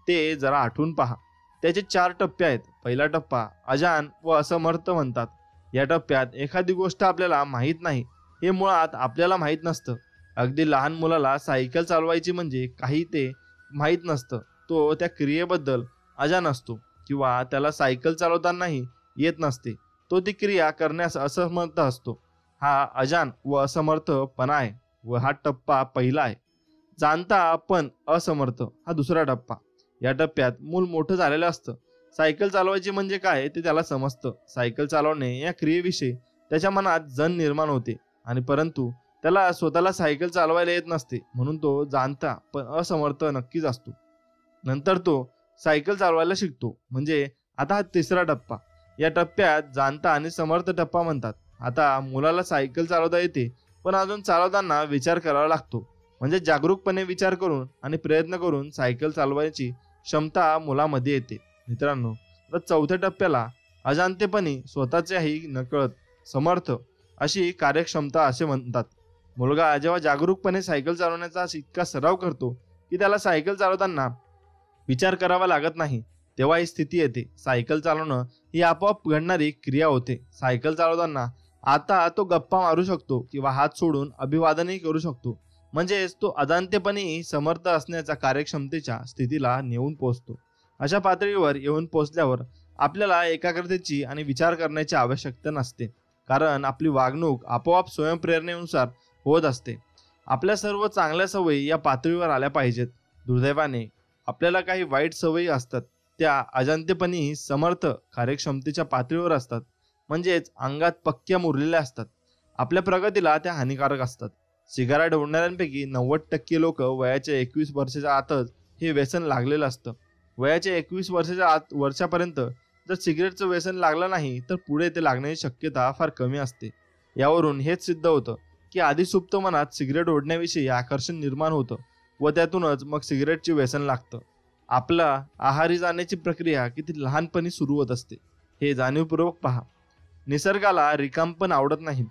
ते जरा आठवून पहा. त्याचे 4 टप्पे आहेत. पहिला टप्पा अजान व असमर्थ म्हणतात. या टप्प्यात एखादी गोष्ट आपल्याला माहीत नाही हे मुळात आपल्याला माहीत नसतं. अगदी लहान मुलाला सायकल चालवायची म्हणजे काही ते माहीत नसतं. तो त्या क्रियेबद्दल अजान असतो किंवा त्याला सायकल चालवतानाही येत नसते. तो ती क्रिया करण्यास असमर्थ असतो. हा अजान व असमर्थपणा आहे व हा टप्पा पहिला आहे. जाणता पण असमर्थ हा दुसरा टप्पा. या टप्प्यात मूल मोठं झालेलं असतं. सायकल चालवायची म्हणजे काय ते त्याला समजतं. सायकल चालवणे या क्रियेविषयी त्याच्या मनात जण निर्माण होते आणि परंतु त्याला स्वतःला सायकल चालवायला येत नसते, म्हणून तो जाणता पण असमर्थ नक्कीच असतो. नंतर तो सायकल चालवायला शिकतो, म्हणजे आता हा तिसरा टप्पा. या टप्प्यात जाणता आणि समर्थ टप्पा म्हणतात. आता मुलाला सायकल चालवता येते, पण अजून चालवताना विचार करावा लागतो. म्हणजे जागरूकपणे विचार करून आणि प्रयत्न करून सायकल चालवायची क्षमता मुलामध्ये येते. मित्रांनो, तर चौथ्या टप्प्याला अजाणतेपणी स्वतःच्याही नकळत समर्थ अशी कार्यक्षमता असे म्हणतात. मुलगा जेव्हा जागरूकपणे सायकल चालवण्याचा इतका सराव करतो की त्याला सायकल चालवताना विचार करावा लागत नाही, तेव्हा ही स्थिती येते. सायकल चालवणं ही आपोआप घडणारी क्रिया होते. सायकल चालवताना आता तो गप्पा मारू शकतो किंवा हात सोडून अभिवादनही करू शकतो. म्हणजेच तो अजाणतेपणी समर्थ असण्याच्या कार्यक्षमतेच्या स्थितीला नेऊन पोहोचतो. अशा पातळीवर येऊन पोहोचल्यावर आपल्याला एकाग्रतेची आणि विचार करण्याची आवश्यकता नसते, कारण आपली वागणूक आपोआप स्वयंप्रेरणेनुसार होत असते. आपल्या सर्व चांगल्या सवयी या पातळीवर आल्या पाहिजेत. दुर्दैवाने आपल्याला काही वाईट सवयी असतात, त्या अजाणतेपणी समर्थ कार्यक्षमतेच्या पातळीवर असतात, म्हणजेच अंगात पक्क्या मुरलेल्या असतात. आपल्या प्रगतीला त्या हानिकारक असतात. सिगारेट ओढणाऱ्यांपैकी 90% लोक वयाच्या 21 वर्षाच्या आतच हे व्यसन लागलेलं असतं. वयाच्या 21 वर्षाच्या वर्षापर्यंत जर सिगरेटचं व्यसन लागलं नाही तर पुढे ते लागण्याची शक्यता फार कमी असते. यावरून हेच सिद्ध होतं की आधी सुप्त मनात सिगरेट ओढण्याविषयी आकर्षण निर्माण होतं व त्यातूनच मग सिगरेटचे व्यसन लागतं. आपला आहारी जाण्याची प्रक्रिया किती लहानपणी सुरू होत असते हे जाणीवपूर्वक पहा. निसर्गाला रिकामपण आवडत नाही.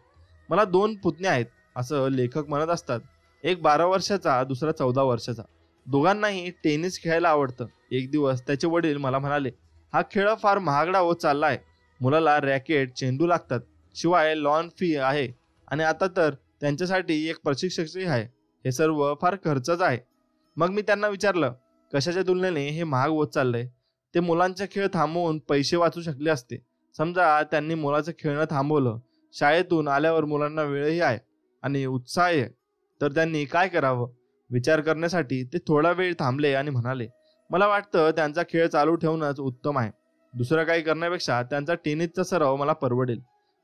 मला 2 पुतणे आहेत असं लेखक म्हणत असतात. एक 12 वर्षाचा, दुसरा 14 वर्षाचा. दोघांनाही टेनिस खेळायला आवडतं. एक दिवस त्याचे वडील मला म्हणाले, हा खेळ फार महागडा होत चालला आहे. मुलाला रॅकेट, चेंडू लागतात, शिवाय लॉन फी आहे आणि आता तर त्यांच्यासाठी एक प्रशिक्षकही आहे. हे सर्व फार खर्चाचं आहे. मग मी त्यांना विचारलं, कशाच्या तुलनेने हे महाग होत चाललंय? ते मुलांचा खेळ थांबवून पैसे वाचू शकले असते. समजा त्यांनी मुलाचं खेळणं थांबवलं. शाळेतून आल्यावर मुलांना वेळही आहे आणि उत्साह आहे, तर त्यांनी काय करावं? विचार करण्यासाठी ते थोडा वेळ थांबले आणि म्हणाले, मला वाटतं त्यांचा खेळ चालू ठेवणंच उत्तम आहे. दुसरं काही करण्यापेक्षा त्यांचा टेनिसचा सराव मला परवडेल.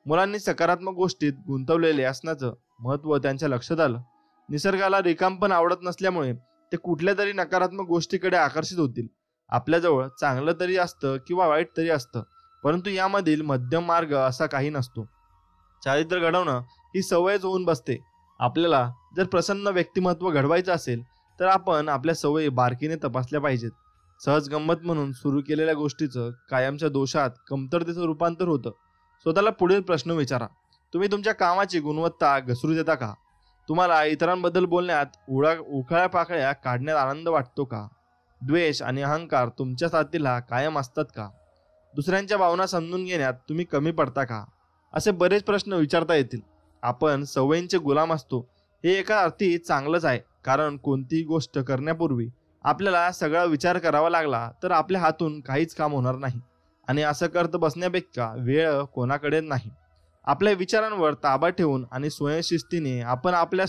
मुलांनी सकारात्मक गोष्टीत गुंतवलेले असण्याचं महत्त्व त्यांच्या लक्षात आलं. निसर्गाला रिकामपण आवडत नसल्यामुळे ते कुठल्या तरी नकारात्मक गोष्टीकडे आकर्षित होतील. आपल्याजवळ चांगलं तरी असतं किंवा वाईट तरी असतं, परंतु यामधील मध्यम मार्ग असा काही नसतो. चारित्र्य घडवणं ही सवयच होऊन बसते. आपल्याला जर प्रसन्न व्यक्तिमत्व घडवायचं असेल तर आपण आपल्या सवयी बारकीने तपासल्या पाहिजेत. सहज गंमत म्हणून सुरू केलेल्या गोष्टीचं कायमच्या दोषात, कमतरतेचं रूपांतर होतं. स्वतःला पुढील प्रश्न विचारा. तुम्ही तुमच्या कामाची गुणवत्ता घसरू देता का? तुम्हाला इतरांबद्दल बोलण्यात उखाळ्या पाकळ्या काढण्यात आनंद वाटतो का? द्वेष आणि अहंकार तुमच्या साथीला कायम असतात का? दुसऱ्यांच्या भावना समजून घेण्यात तुम्ही कमी पडता का? असे बरेच प्रश्न विचारता येतील. आपण सवयींचे गुलाम असतो हे एका अर्थी चांगलंच आहे, कारण कोणतीही गोष्ट करण्यापूर्वी आपल्याला सगळा विचार करावा लागला तर आपल्या हातून काहीच काम होणार नाही आणि असं करत बसण्यापेक्षा वेळ कोणाकडे नाही. आपल्या विचारांवर ताबा ठेवून आणि स्वयंशिस्तीने आपण आपल्या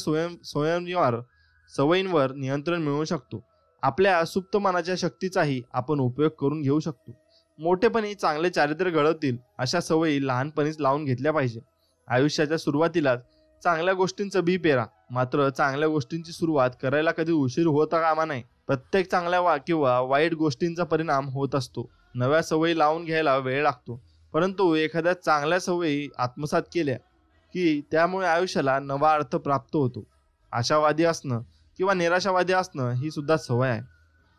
सवयींवर नियंत्रण मिळवू शकतो. आपल्या सुप्त मनाच्या शक्तीचाही आपण उपयोग करून घेऊ शकतो. मोठेपणी चांगले चारित्र्य घडवतील अशा सवयी लहानपणीच लावून घेतल्या पाहिजे. आयुष्याच्या सुरुवातीलाच चांगल्या गोष्टींचं बी पेरा, मात्र चांगल्या गोष्टींची सुरुवात करायला कधी उशीर होता कामा नये. प्रत्येक चांगल्या किंवा वाईट गोष्टींचा परिणाम होत असतो. नव्या सवयी लावून घ्यायला वेळ लागतो, परंतु एखाद्या चांगल्या सवयी आत्मसात केल्या की त्यामुळे आयुष्याला नवा अर्थ प्राप्त होतो. आशावादी असणं किंवा निराशावादी असणं ही सुद्धा सवय आहे.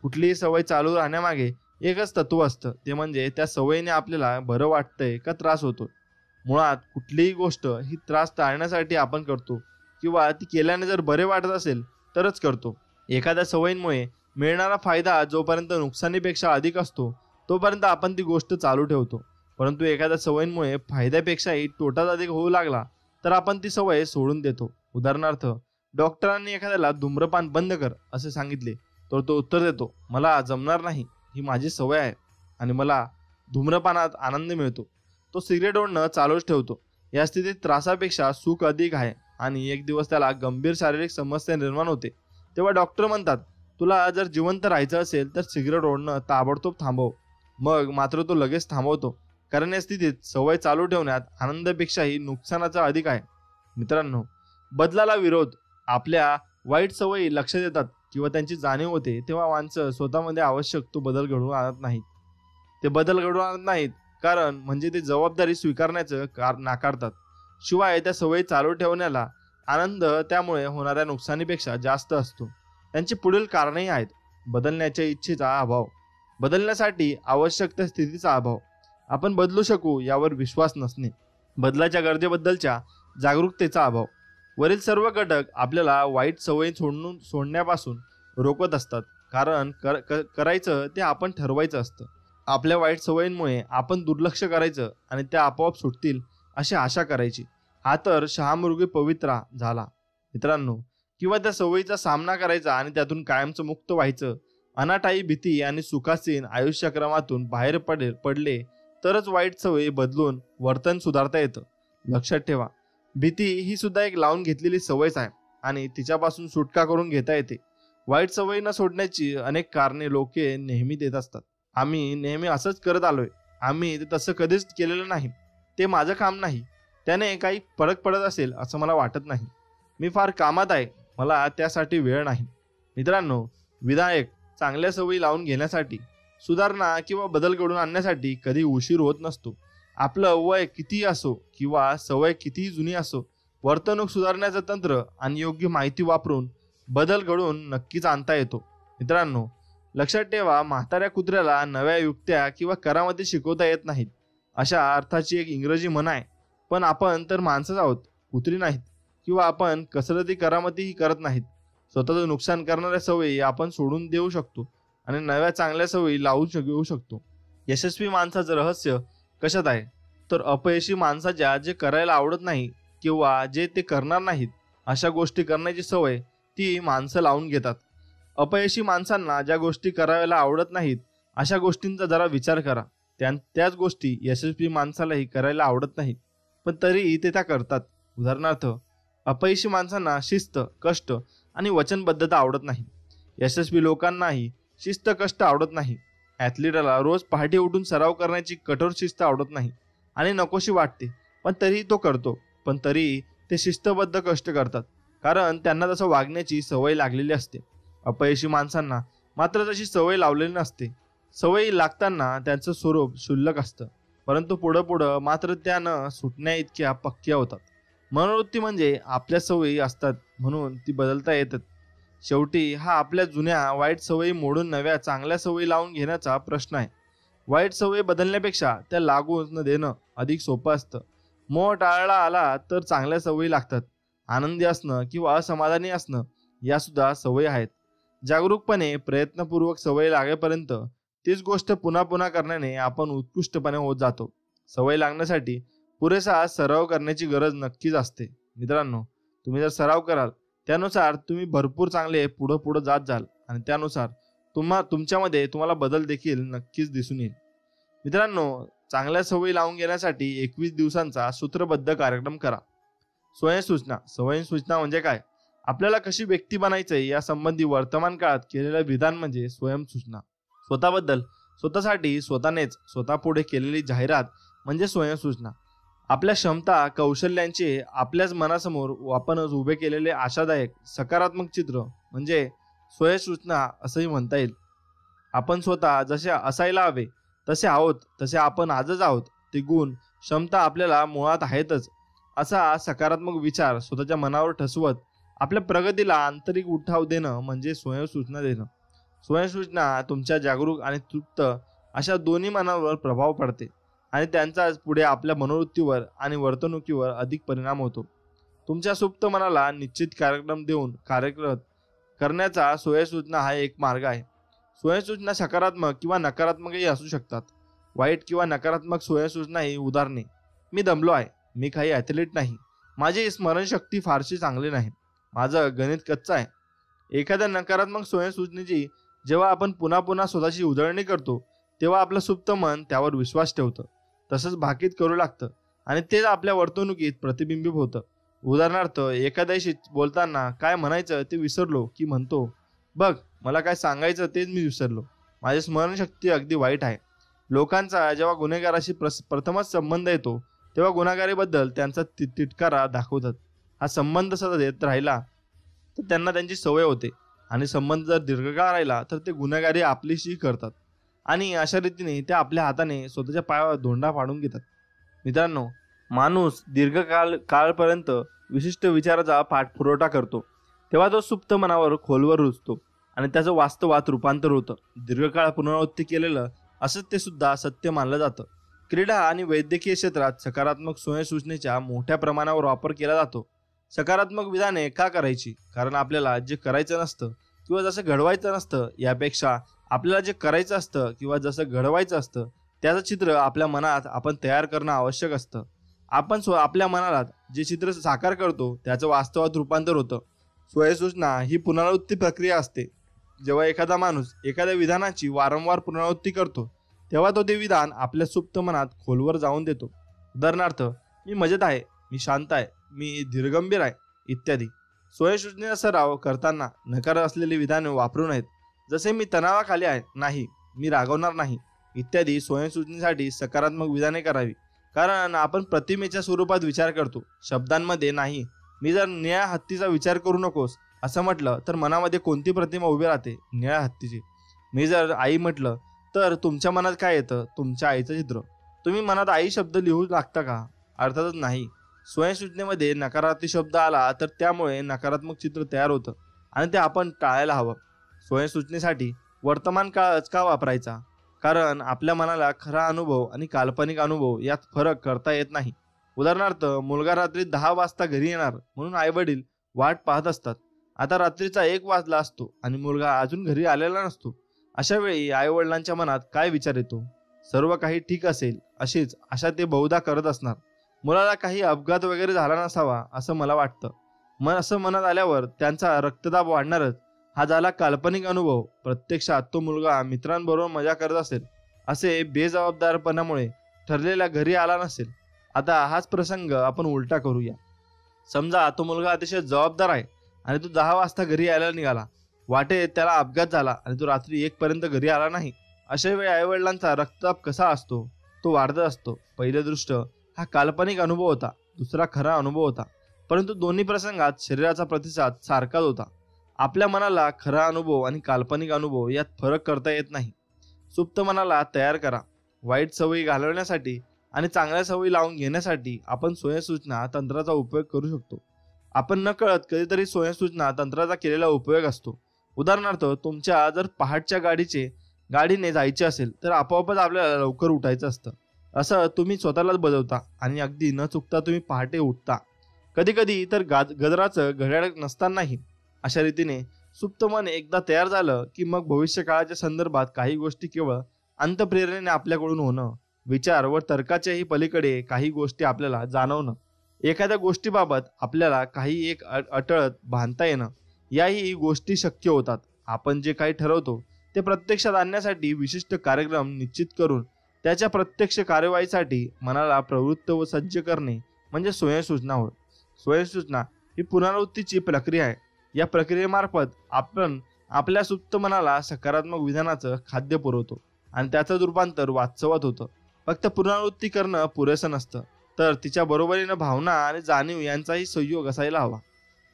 कुठलीही सवय चालू राहण्यामागे एकच तत्व असतं, ते म्हणजे त्या सवयीने आपल्याला बरं वाटतंय का त्रास होतो. मुळात कुठलीही गोष्ट ही त्रास टाळण्यासाठी आपण करतो किंवा ती केल्याने जर बरे वाटत असेल तरच करतो. एखाद्या सवयीमुळे मिळणारा फायदा जोपर्यंत नुकसानीपेक्षा अधिक असतो तोपर्यंत आपण ती गोष्ट चालू ठेवतो. परंतु एखाद्या सवयीमुळे फायद्यापेक्षाही तोटाच अधिक होऊ लागला तर आपण ती सवय सोडून देतो. उदाहरणार्थ, डॉक्टरांनी एखाद्याला धूम्रपान बंद कर असे सांगितले तर तो उत्तर देतो, मला जमणार नाही, ही माझी सवय आहे आणि मला धूम्रपानात आनंद मिळतो. तो सिगरेट ओढणं चालूच ठेवतो. या स्थितीत त्रासापेक्षा सुख अधिक आहे आणि एक दिवस त्याला गंभीर शारीरिक समस्या निर्माण होते. तेव्हा डॉक्टर म्हणतात, तुला जर जिवंत राहायचं असेल तर सिगरेट ओढणं ताबडतोब थांबव. मग मात्र तो लगेच थांबवतो, कारण या स्थितीत सवय चालू ठेवण्यात आनंदापेक्षाही नुकसानाचा अधिक आहे. मित्रांनो, बदलाला विरोध. आपल्या वाईट सवयी लक्षात येतात किंवा त्यांची जाणीव होते तेव्हा माणसं स्वतःमध्ये आवश्यक तो बदल घडवून आणत नाहीत. ते बदल घडवून आणत नाहीत कारण म्हणजे ते जबाबदारी स्वीकारण्याचं नाकारतात. शिवाय त्या सवयी चालू ठेवण्याला आनंद त्यामुळे होणाऱ्या नुकसानीपेक्षा जास्त असतो. त्यांची पुढील कारणेही आहेत. बदलण्याच्या इच्छेचा अभाव, बदलण्यासाठी आवश्यक त्या स्थितीचा अभाव, आपण बदलू शकू यावर विश्वास नसणे, बदलाच्या गरजेबद्दलच्या जागरूकतेचा अभाव. वरील सर्व घटक आपल्याला वाईट सवयी सोडण्यापासून रोखत असतात. कारण करायचं ते आपण ठरवायचं असतं. आपल्या वाईट सवयींमुळे आपण दुर्लक्ष करायचं आणि त्या आपोआप सुटतील अशी आशा करायची. हा तर शहामृगी पवित्रा झाला मित्रांनो. किंवा त्या सवयीचा सामना करायचा आणि त्यातून कायमचं मुक्त व्हायचं. अनाठायी भीती आणि सुखासीन आयुष्यक्रमातून बाहेर पडले तरच वाईट सवयी बदलून वर्तन सुधारता येतं. लक्षात ठेवा, भीती ही सुद्धा एक लावून घेतलेली सवयच आहे आणि तिच्यापासून सुटका करून घेता येते. वाईट सवयी न सोडण्याची अनेक कारणे लोके नेहमी देत असतात. आम्ही नेहमी असंच करत आलोय, आम्ही ते तसं कधीच केलेलं नाही, ते माझं काम नाही, त्याने काही फरक पडत असेल असं मला वाटत नाही, मी फार कामात आहे, मला त्यासाठी वेळ नाही. मित्रांनो, विधायक चांगल्या सवयी लावून घेण्यासाठी, सुधारणा किंवा बदल घडवून आणण्यासाठी कधी उशीर होत नसतो. आपलं वय कितीही असो किंवा सवय कितीही जुनी असो, वर्तणूक सुधारण्याचं तंत्र आणि योग्य माहिती वापरून बदल घडवून नक्कीच आणता येतो. मित्रांनो, लक्षात ठेवा, म्हाताऱ्या कुत्र्याला नव्या युक्त्या किंवा करामती शिकवता येत नाहीत अशा अर्थाची एक इंग्रजी म्हण आहे. पण आपण तर माणसंच आहोत, कुत्री नाहीत. किंवा आपण कसरती करामतीही करत नाहीत. स्वतःचं नुकसान करणाऱ्या सवयी आपण सोडून देऊ शकतो आणि नव्या चांगल्या सवयी लावून घेऊ शकतो. यशस्वी माणसाचं रहस्य कशात आहे तर अपयशी माणसाच्या जे करायला आवडत नाही किंवा जे ते करणार नाहीत अशा गोष्टी करण्याची सवय ती माणसं लावून घेतात. अपयशी माणसांना ज्या गोष्टी करायला आवडत नाहीत अशा गोष्टींचा जरा विचार करा. त्याच गोष्टी यशस्वी माणसालाही करायला आवडत नाहीत पण तरीही ते त्या करतात. उदाहरणार्थ, अपयशी माणसांना शिस्त, कष्ट आणि वचनबद्धता आवडत नाही. यशस्वी लोकांनाही शिस्त, कष्ट आवडत नाही. ॲथलीटला रोज पहाटे उठून सराव करण्याची कठोर शिस्त आवडत नाही आणि नकोशी वाटते, पण तरीही तो करतो. पण तरीही ते शिस्तबद्ध कष्ट करतात कारण त्यांना तसं वागण्याची सवय लागलेली असते. अपयशी माणसांना मात्र तशी सवय लावलेली नसते. सवयी लागताना त्यांचं स्वरूप क्षुल्लक असतं, परंतु पुढं मात्र त्यानं सुटण्या इतक्या पक्क्या होतात. मनोवृत्ती म्हणजे आपल्या सवयी असतात म्हणून ती बदलता येतात. शेवटी हा आपल्या जुन्या वाईट सवयी मोडून नव्या चांगल्या सवयी लावून घेण्याचा प्रश्न आहे. वाईट सवयी बदलण्यापेक्षा त्या लागून देणं अधिक सोपं असतं. मोह टाळला आला तर चांगल्या सवयी लागतात. आनंदी असणं किंवा असमाधानी असणं या सुद्धा सवयी आहेत. जागरूकपणे प्रयत्नपूर्वक सवय लागेपर्यंत तीच गोष्ट पुन्हा पुन्हा करण्याने आपण उत्कृष्टपणे होत जातो. सवय लागण्यासाठी पुरेसा सराव करण्याची गरज नक्कीच असते. मित्रांनो, तुम्ही जर सराव कराल त्यानुसार तुम्ही भरपूर चांगले पुढं जात जाल आणि त्यानुसार तुमच्यामध्ये तुम्हाला बदल देखील नक्कीच दिसून येईल. मित्रांनो, चांगल्या सवयी लावून घेण्यासाठी 21 दिवसांचा सूत्रबद्ध कार्यक्रम करा. स्वयंसूचना. स्वयंसूचना म्हणजे काय? आपल्याला कशी व्यक्ती बनायचंय यासंबंधी वर्तमान काळात केलेलं विधान म्हणजे स्वयंसूचना. स्वतःबद्दल, स्वतःसाठी स्वतःनेच स्वतःपुढे केलेली जाहिरात म्हणजे स्वयंसूचना. आपल्या क्षमता, कौशल्यांचे आपल्याच मनासमोर आपणच उभे केलेले आशादायक सकारात्मक चित्र म्हणजे स्वयंसूचना असंही म्हणता येईल. आपण स्वतः जसे असायला हवे तसे आहोत, तसे आपण आजच आहोत. ते गुण, क्षमता आपल्याला मुळात आहेतच. असा सकारात्मक विचार स्वतःच्या मनावर ठसवत आपल्या प्रगतीला आंतरिक उठाव देणं म्हणजे स्वयंसूचना देणं. स्वयंसूचना तुमच्या जागरूक आणि तृप्त अशा दोन्ही मनावर प्रभाव पडते आणि त्यांचाच पुढे आपल्या मनोवृत्तीवर आणि वर्तणुकीवर अधिक परिणाम होतो. तुमच्या सुप्त मनाला निश्चित कार्यक्रम देऊन कार्यरत करण्याचा स्वयंसूचना हा एक मार्ग आहे. स्वयंसूचना सकारात्मक किंवा नकारात्मकही असू शकतात. वाईट किंवा नकारात्मक स्वयंसूचना ही उदाहरणे: मी दमलो आहे, मी काही ॲथलीट नाही, माझी स्मरणशक्ती फारशी चांगली नाही, माझं गणित कच्चं आहे. एखाद्या नकारात्मक स्वयंसूचनेची जेव्हा आपण पुन्हा पुन्हा स्वतःची उजळणी करतो तेव्हा आपलं सुप्त मन त्यावर विश्वास ठेवतं, तसंच भाकीत करू लागतं आणि तेच आपल्या वर्तणुकीत प्रतिबिंबित होतं. उदाहरणार्थ, एखाद्याशी बोलताना काय म्हणायचं ते विसरलो की म्हणतो, बघ मला काय सांगायचं तेच मी विसरलो, माझी स्मरणशक्ती अगदी वाईट आहे. लोकांचा जेव्हा गुन्हेगाराशी प्रथमच संबंध येतो तेव्हा गुन्हेगारीबद्दल त्यांचा तिटकारा दाखवतात. हा संबंध सतत येत राहिला तर त्यांना त्यांची सवय होते आणि संबंध जर दीर्घकाळ राहिला तर ते गुन्हेगारी आपलीशी करतात आणि अशा रीतीने ते आपल्या हाताने स्वतःच्या पायावर धोंडा फाडून घेतात. मित्रांनो, माणूस काळपर्यंत विशिष्ट विचाराचा पाठपुरवठा करतो तेव्हा तो सुप्त मनावर खोलवर रुजतो आणि त्याचं वास्तवात रूपांतर होतं. दीर्घकाळ पुनरावृत्ती केलेलं असत्य सुद्धा सत्य मानलं जातं. क्रीडा आणि वैद्यकीय क्षेत्रात सकारात्मक स्वयंसूचनेचा मोठ्या प्रमाणावर वापर केला जातो. सकारात्मक विधाने का करायची? कारण आपल्याला जे करायचं नसतं किंवा जसं घडवायचं नसतं यापेक्षा आपल्याला जे करायचं असतं किंवा जसं घडवायचं असतं त्याचं चित्र आपल्या मनात आपण तयार करणं आवश्यक असतं. आपण आपल्या मनाला जे चित्र साकार करतो त्याचं वास्तवात रूपांतर होतं. स्वयंसूचना ही पुनरावृत्ती प्रक्रिया असते. जेव्हा एखादा माणूस एखाद्या विधानाची वारंवार पुनरावृत्ती करतो तेव्हा तो ते विधान आपल्या सुप्त मनात खोलवर जाऊन देतो. उदाहरणार्थ, मी मजेत आहे, मी शांत आहे, मी धीरगंभीर आहे इत्यादी. स्वयंसूचनेचा सराव करताना नकार असलेली विधाने वापरू नयेत. जसे मी तणावाखाली आहे, नाही, मी रागवणार नाही इत्यादी स्वयंसूचनेसाठी सकारात्मक विधाने करावी. कारण आपण प्रतिमेच्या स्वरूपात विचार करतो, शब्दांमध्ये नाही. मी जर निळ्या हत्तीचा विचार करू नकोस असं म्हटलं तर मनामध्ये कोणती प्रतिमा उभी राहते? निळ्या हत्तीची. मी जर आई म्हटलं तर तुमच्या मनात काय येतं? तुमच्या आईचं चित्र. तुम्ही मनात आई शब्द लिहू लागता का? अर्थातच नाही. स्वयंसूचनेमध्ये नकारात्मक शब्द आला तर त्यामुळे नकारात्मक चित्र तयार होतं आणि ते आपण टाळायला हवं. स्वयंसूचनेसाठी वर्तमान काळच का वापरायचा? कारण आपल्या मनाला खरा अनुभव आणि काल्पनिक अनुभव यात फरक करता येत नाही. उदाहरणार्थ, मुलगा रात्री 10 वाजता घरी येणार म्हणून आईवडील वाट पाहत असतात. आता रात्रीचा 1 वाजला असतो आणि मुलगा अजून घरी आलेला नसतो. अशा वेळी आईवडिलांच्या मनात काय विचार येतो? सर्व काही ठीक असेल अशा ते बहुधा करत असणार. मुलाला काही अपघात वगैरे झाला नसावा असं मला वाटतं. असं मनात आल्यावर त्यांचा रक्तदाब वाढणारच. हा झाला काल्पनिक अनुभव. प्रत्यक्षात तो मुलगा मित्रांबरोबर मजा करत असेल, असे बेजबाबदारपणामुळे ठरलेल्या घरी आला नसेल. आता हाच प्रसंग आपण उलटा करूया. समजा तो मुलगा अतिशय जबाबदार आहे आणि तो 10 वाजता घरी यायला निघाला. वाटेत त्याला अपघात झाला आणि तो रात्री 1 पर्यंत घरी आला नाही. अशा वेळी आईवडिलांचा रक्तदाब कसा असतो? तो वाढत असतो. पहिल्या दृष्ट हा काल्पनिक अनुभव होता, दुसरा खरा अनुभव होता. परंतु दोन्ही प्रसंगात शरीराचा प्रतिसाद सारखाच होता. आपल्या मनाला खरा अनुभव आणि काल्पनिक अनुभव यात फरक करता येत नाही. सुप्त मनाला तयार करा. वाईट सवयी घालवण्यासाठी आणि चांगल्या सवयी लावून घेण्यासाठी आपण स्वयंसूचना तंत्राचा उपयोग करू शकतो. आपण नकळत कधीतरी स्वयंसूचना तंत्राचा केलेला उपयोग असतो. उदाहरणार्थ, तुमच्या जर पहाटच्या गाडीने जायचे असेल तर आपोआपच आपल्याला लवकर उठायचं असतं. असं तुम्ही स्वतःलाच बजावता आणि अगदी न चुकता तुम्ही पहाटे उठता. कधी कधी तर गजराचं घड्याळ नसतानाही. अशा रीतीने सुप्त मन एकदा तयार झालं की मग भविष्य काळाच्या संदर्भात काही गोष्टी केवळ अंतप्रेरणेने आपल्याकडून होणं, विचार व तर्काच्याही पलीकडे काही गोष्टी आपल्याला जाणवणं, एखाद्या गोष्टीबाबत आपल्याला काही एक अटळत बांधता येणं, याही गोष्टी शक्य होतात. आपण जे काही ठरवतो ते प्रत्यक्षात आणण्यासाठी विशिष्ट कार्यक्रम निश्चित करून त्याच्या प्रत्यक्ष कार्यवाहीसाठी मनाला प्रवृत्त व सज्ज करणे म्हणजे स्वयंसूचना होय. स्वयंसूचना ही पुनरावृत्तीची प्रक्रिया आहे. या प्रक्रियेमार्फत आपण आपल्या सुप्त मनाला सकारात्मक विधानाचं खाद्य पुरवतो आणि त्याचं रूपांतर वास्तवात होतं. फक्त पुनरावृत्ती करणं पुरेसं नसतं, तर तिच्या बरोबरीनं भावना आणि जाणीव यांचाही संयोग असायला हवा.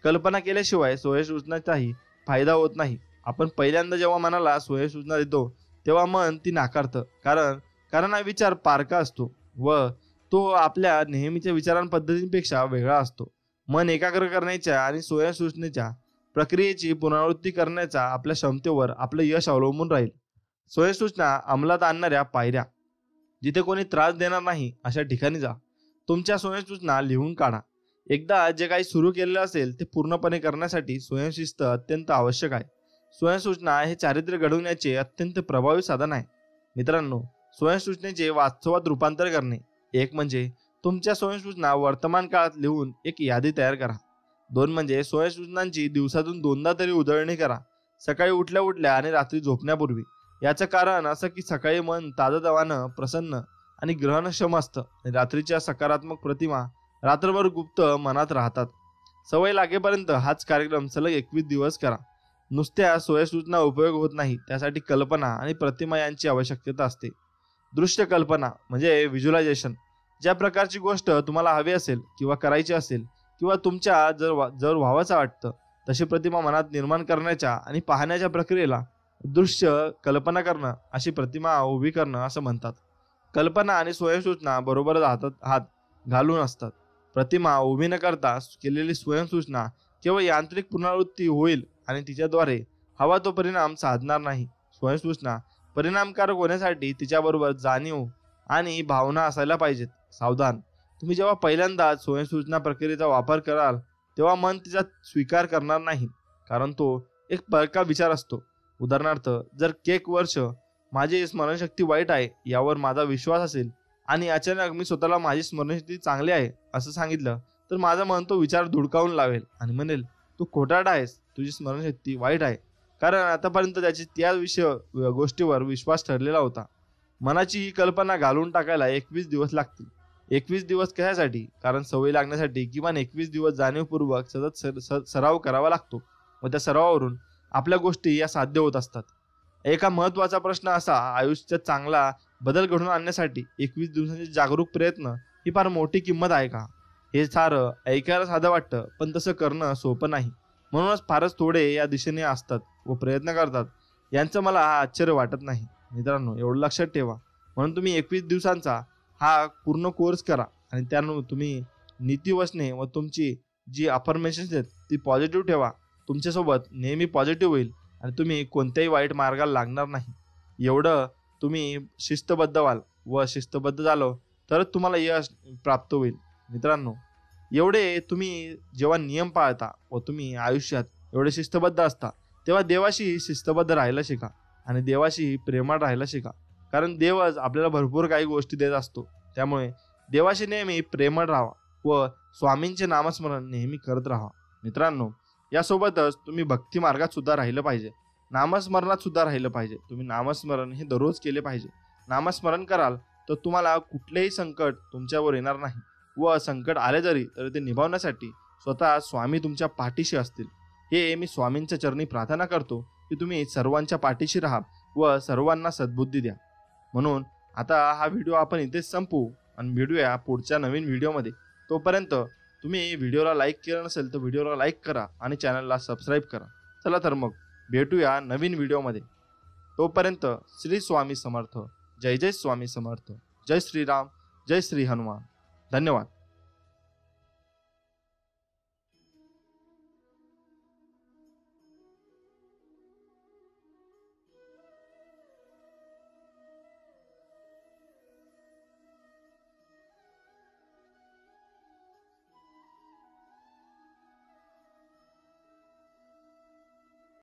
कल्पना केल्याशिवाय स्वयंसूचनाचाही फायदा होत नाही. आपण पहिल्यांदा जेव्हा मनाला स्वयंसूचना देतो तेव्हा मन ती नाकारतं. कारण हा विचार पारका असतो व तो आपल्या नेहमीच्या विचारांपद्धतींपेक्षा वेगळा असतो. मन एकाग्र करण्याच्या आणि स्वयंसूचनेच्या प्रक्रियेची पुनरावृत्ती करण्याच्या आपल्या क्षमतेवर आपलं यश अवलंबून राहील. स्वयंसूचना अंमलात आणणाऱ्या पायऱ्या: जिथे कोणी त्रास देणार नाही अशा ठिकाणी जा. तुमच्या स्वयंसूचना लिहून काढा. एकदा जे काही सुरू केलेलं असेल ते पूर्णपणे करण्यासाठी स्वयंशिस्त अत्यंत आवश्यक आहे. स्वयंसूचना हे चारित्र्य घडवण्याचे अत्यंत प्रभावी साधन आहे. मित्रांनो, स्वयंसूचनेचे वास्तवात रूपांतर करणे. एक म्हणजे तुमच्या स्वयंसूचना वर्तमान काळात लिहून एक यादी तयार करा. दोन म्हणजे स्वयंसूचनांची दिवसातून 2दा तरी उजळणी करा, सकाळी उठल्या उठल्या आणि रात्री झोपण्यापूर्वी. याचं कारण असं की सकाळी मन ताजतवानं, प्रसन्न आणि ग्रहणक्षम असतं आणि रात्रीच्या सकारात्मक प्रतिमा रात्रभर गुप्त मनात राहतात. सवय लागेपर्यंत हाच कार्यक्रम सलग 21 दिवस करा. नुसत्या स्वयंसूचना उपयोग होत नाही, त्यासाठी कल्पना आणि प्रतिमा यांची आवश्यकता असते. दृश्य कल्पना म्हणजे व्हिज्युअलायझेशन. ज्या प्रकारची गोष्ट तुम्हाला हवी असेल किंवा करायची असेल किंवा तुमच्या जर व्हावंसं वाटतं तशी प्रतिमा मनात निर्माण करण्याच्या आणि पाहण्याच्या प्रक्रियेला दृश्य कल्पना करणं, अशी प्रतिमा उभी करणं असं म्हणतात. कल्पना आणि स्वयंसूचना बरोबरच हात घालून असतात. प्रतिमा उभी न करता केलेली स्वयंसूचना केवळ यांत्रिक पुनरावृत्ती होईल आणि तिच्याद्वारे हवा तो परिणाम साधणार नाही. स्वयंसूचना परिणामकारक होण्यासाठी तिच्याबरोबर जाणीव आणि भावना असायला पाहिजेत. सावधान, तुम्ही जेव्हा पहिल्यांदाच स्वयंसूचना प्रक्रियेचा वापर कराल तेव्हा मन तिचा स्वीकार करणार नाही, कारण तो एक परका विचार असतो. उदाहरणार्थ, जर केक वर्ष माझी स्मरणशक्ती वाईट आहे यावर माझा विश्वास असेल आणि अचानक मी स्वतःला माझी स्मरणशक्ती चांगली आहे असं सांगितलं, तर माझं मन तो विचार धुडकावून लावेल आणि म्हणेल, तू खोटारडा आहेस, तुझी स्मरणशक्ती वाईट आहे, कारण आतापर्यंत त्याची त्या गोष्टीवर विश्वास ठरलेला होता. मनाची ही कल्पना घालून टाकायला 21 दिवस लागतील. 21 दिवस कशासाठी? कारण सवय लागण्यासाठी किमान 21 दिवस जाणीवपूर्वक सतत सराव करावा लागतो व त्या सरावावरून आपल्या गोष्टी या साध्य होत असतात. एका महत्त्वाचा प्रश्न असा, आयुष्यात चांगला बदल घडवून आणण्यासाठी 21 दिवसांचे जागरूक प्रयत्न ही फार मोठी किंमत आहे का? हे सारं ऐकायला साधं वाटतं, पण तसं करणं सोपं नाही. म्हणूनच फारच थोडे या दिशेने असतात व प्रयत्न करतात. यांचं मला आश्चर्य वाटत नाही. मित्रांनो, एवढं लक्षात ठेवा. म्हणून तुम्ही 21 दिवसांचा हा पूर्ण कोर्स करा आणि त्यानं तुम्ही नीतिवचने व तुमची जी अफर्मेशन्स आहेत ती पॉझिटिव्ह ठेवा. तुमच्यासोबत नेहमी पॉझिटिव्ह होईल आणि तुम्ही कोणत्याही वाईट मार्गाला लागणार नाही. एवढं तुम्ही शिस्तबद्ध व्हाल व शिस्तबद्ध झालो तरच तुम्हाला यश प्राप्त होईल. मित्रांनो, एवढे तुम्ही जेव्हा नियम पाळता व तुम्ही आयुष्यात एवढे शिस्तबद्ध असता तेव्हा देवाशी शिस्तबद्ध राहायला शिका आणि देवाशी प्रेमाळ राहायला शिका. कारण देवच आपल्याला भरपूर काही गोष्टी देत असतो. त्यामुळे देवाशी नेहमी प्रेमळ राहा व स्वामींचे नामस्मरण नेहमी करत राहा. मित्रांनो, यासोबतच तुम्ही भक्ती मार्गात सुद्धा राहिलं पाहिजे, नामस्मरणात सुद्धा राहिलं पाहिजे. तुम्ही नामस्मरण हे दररोज केले पाहिजे. नामस्मरण कराल तर तुम्हाला कुठलेही संकट तुमच्यावर येणार नाही व संकट आले जरी तर ते निभावण्यासाठी स्वतः स्वामी तुमच्या पाठीशी असतील. हे मी स्वामींच्या चरणी प्रार्थना करतो की तुम्ही सर्वांच्या पाठीशी राहा व सर्वांना सद्बुद्धी द्या. म्हणून आता हा व्हिडिओ आपण इथेच संपवू आणि भेटूया पुढच्या नवीन व्हिडिओमध्ये. तोपर्यंत तुम्ही व्हिडिओला लाईक केलं नसेल तर व्हिडिओला लाईक करा आणि चॅनलला सबस्क्राईब करा. चला तर मग भेटूया नवीन व्हिडिओमध्ये. तोपर्यंत श्री स्वामी समर्थ. जय जय स्वामी समर्थ. जय श्रीराम. जय श्री हनुमान. धन्यवाद.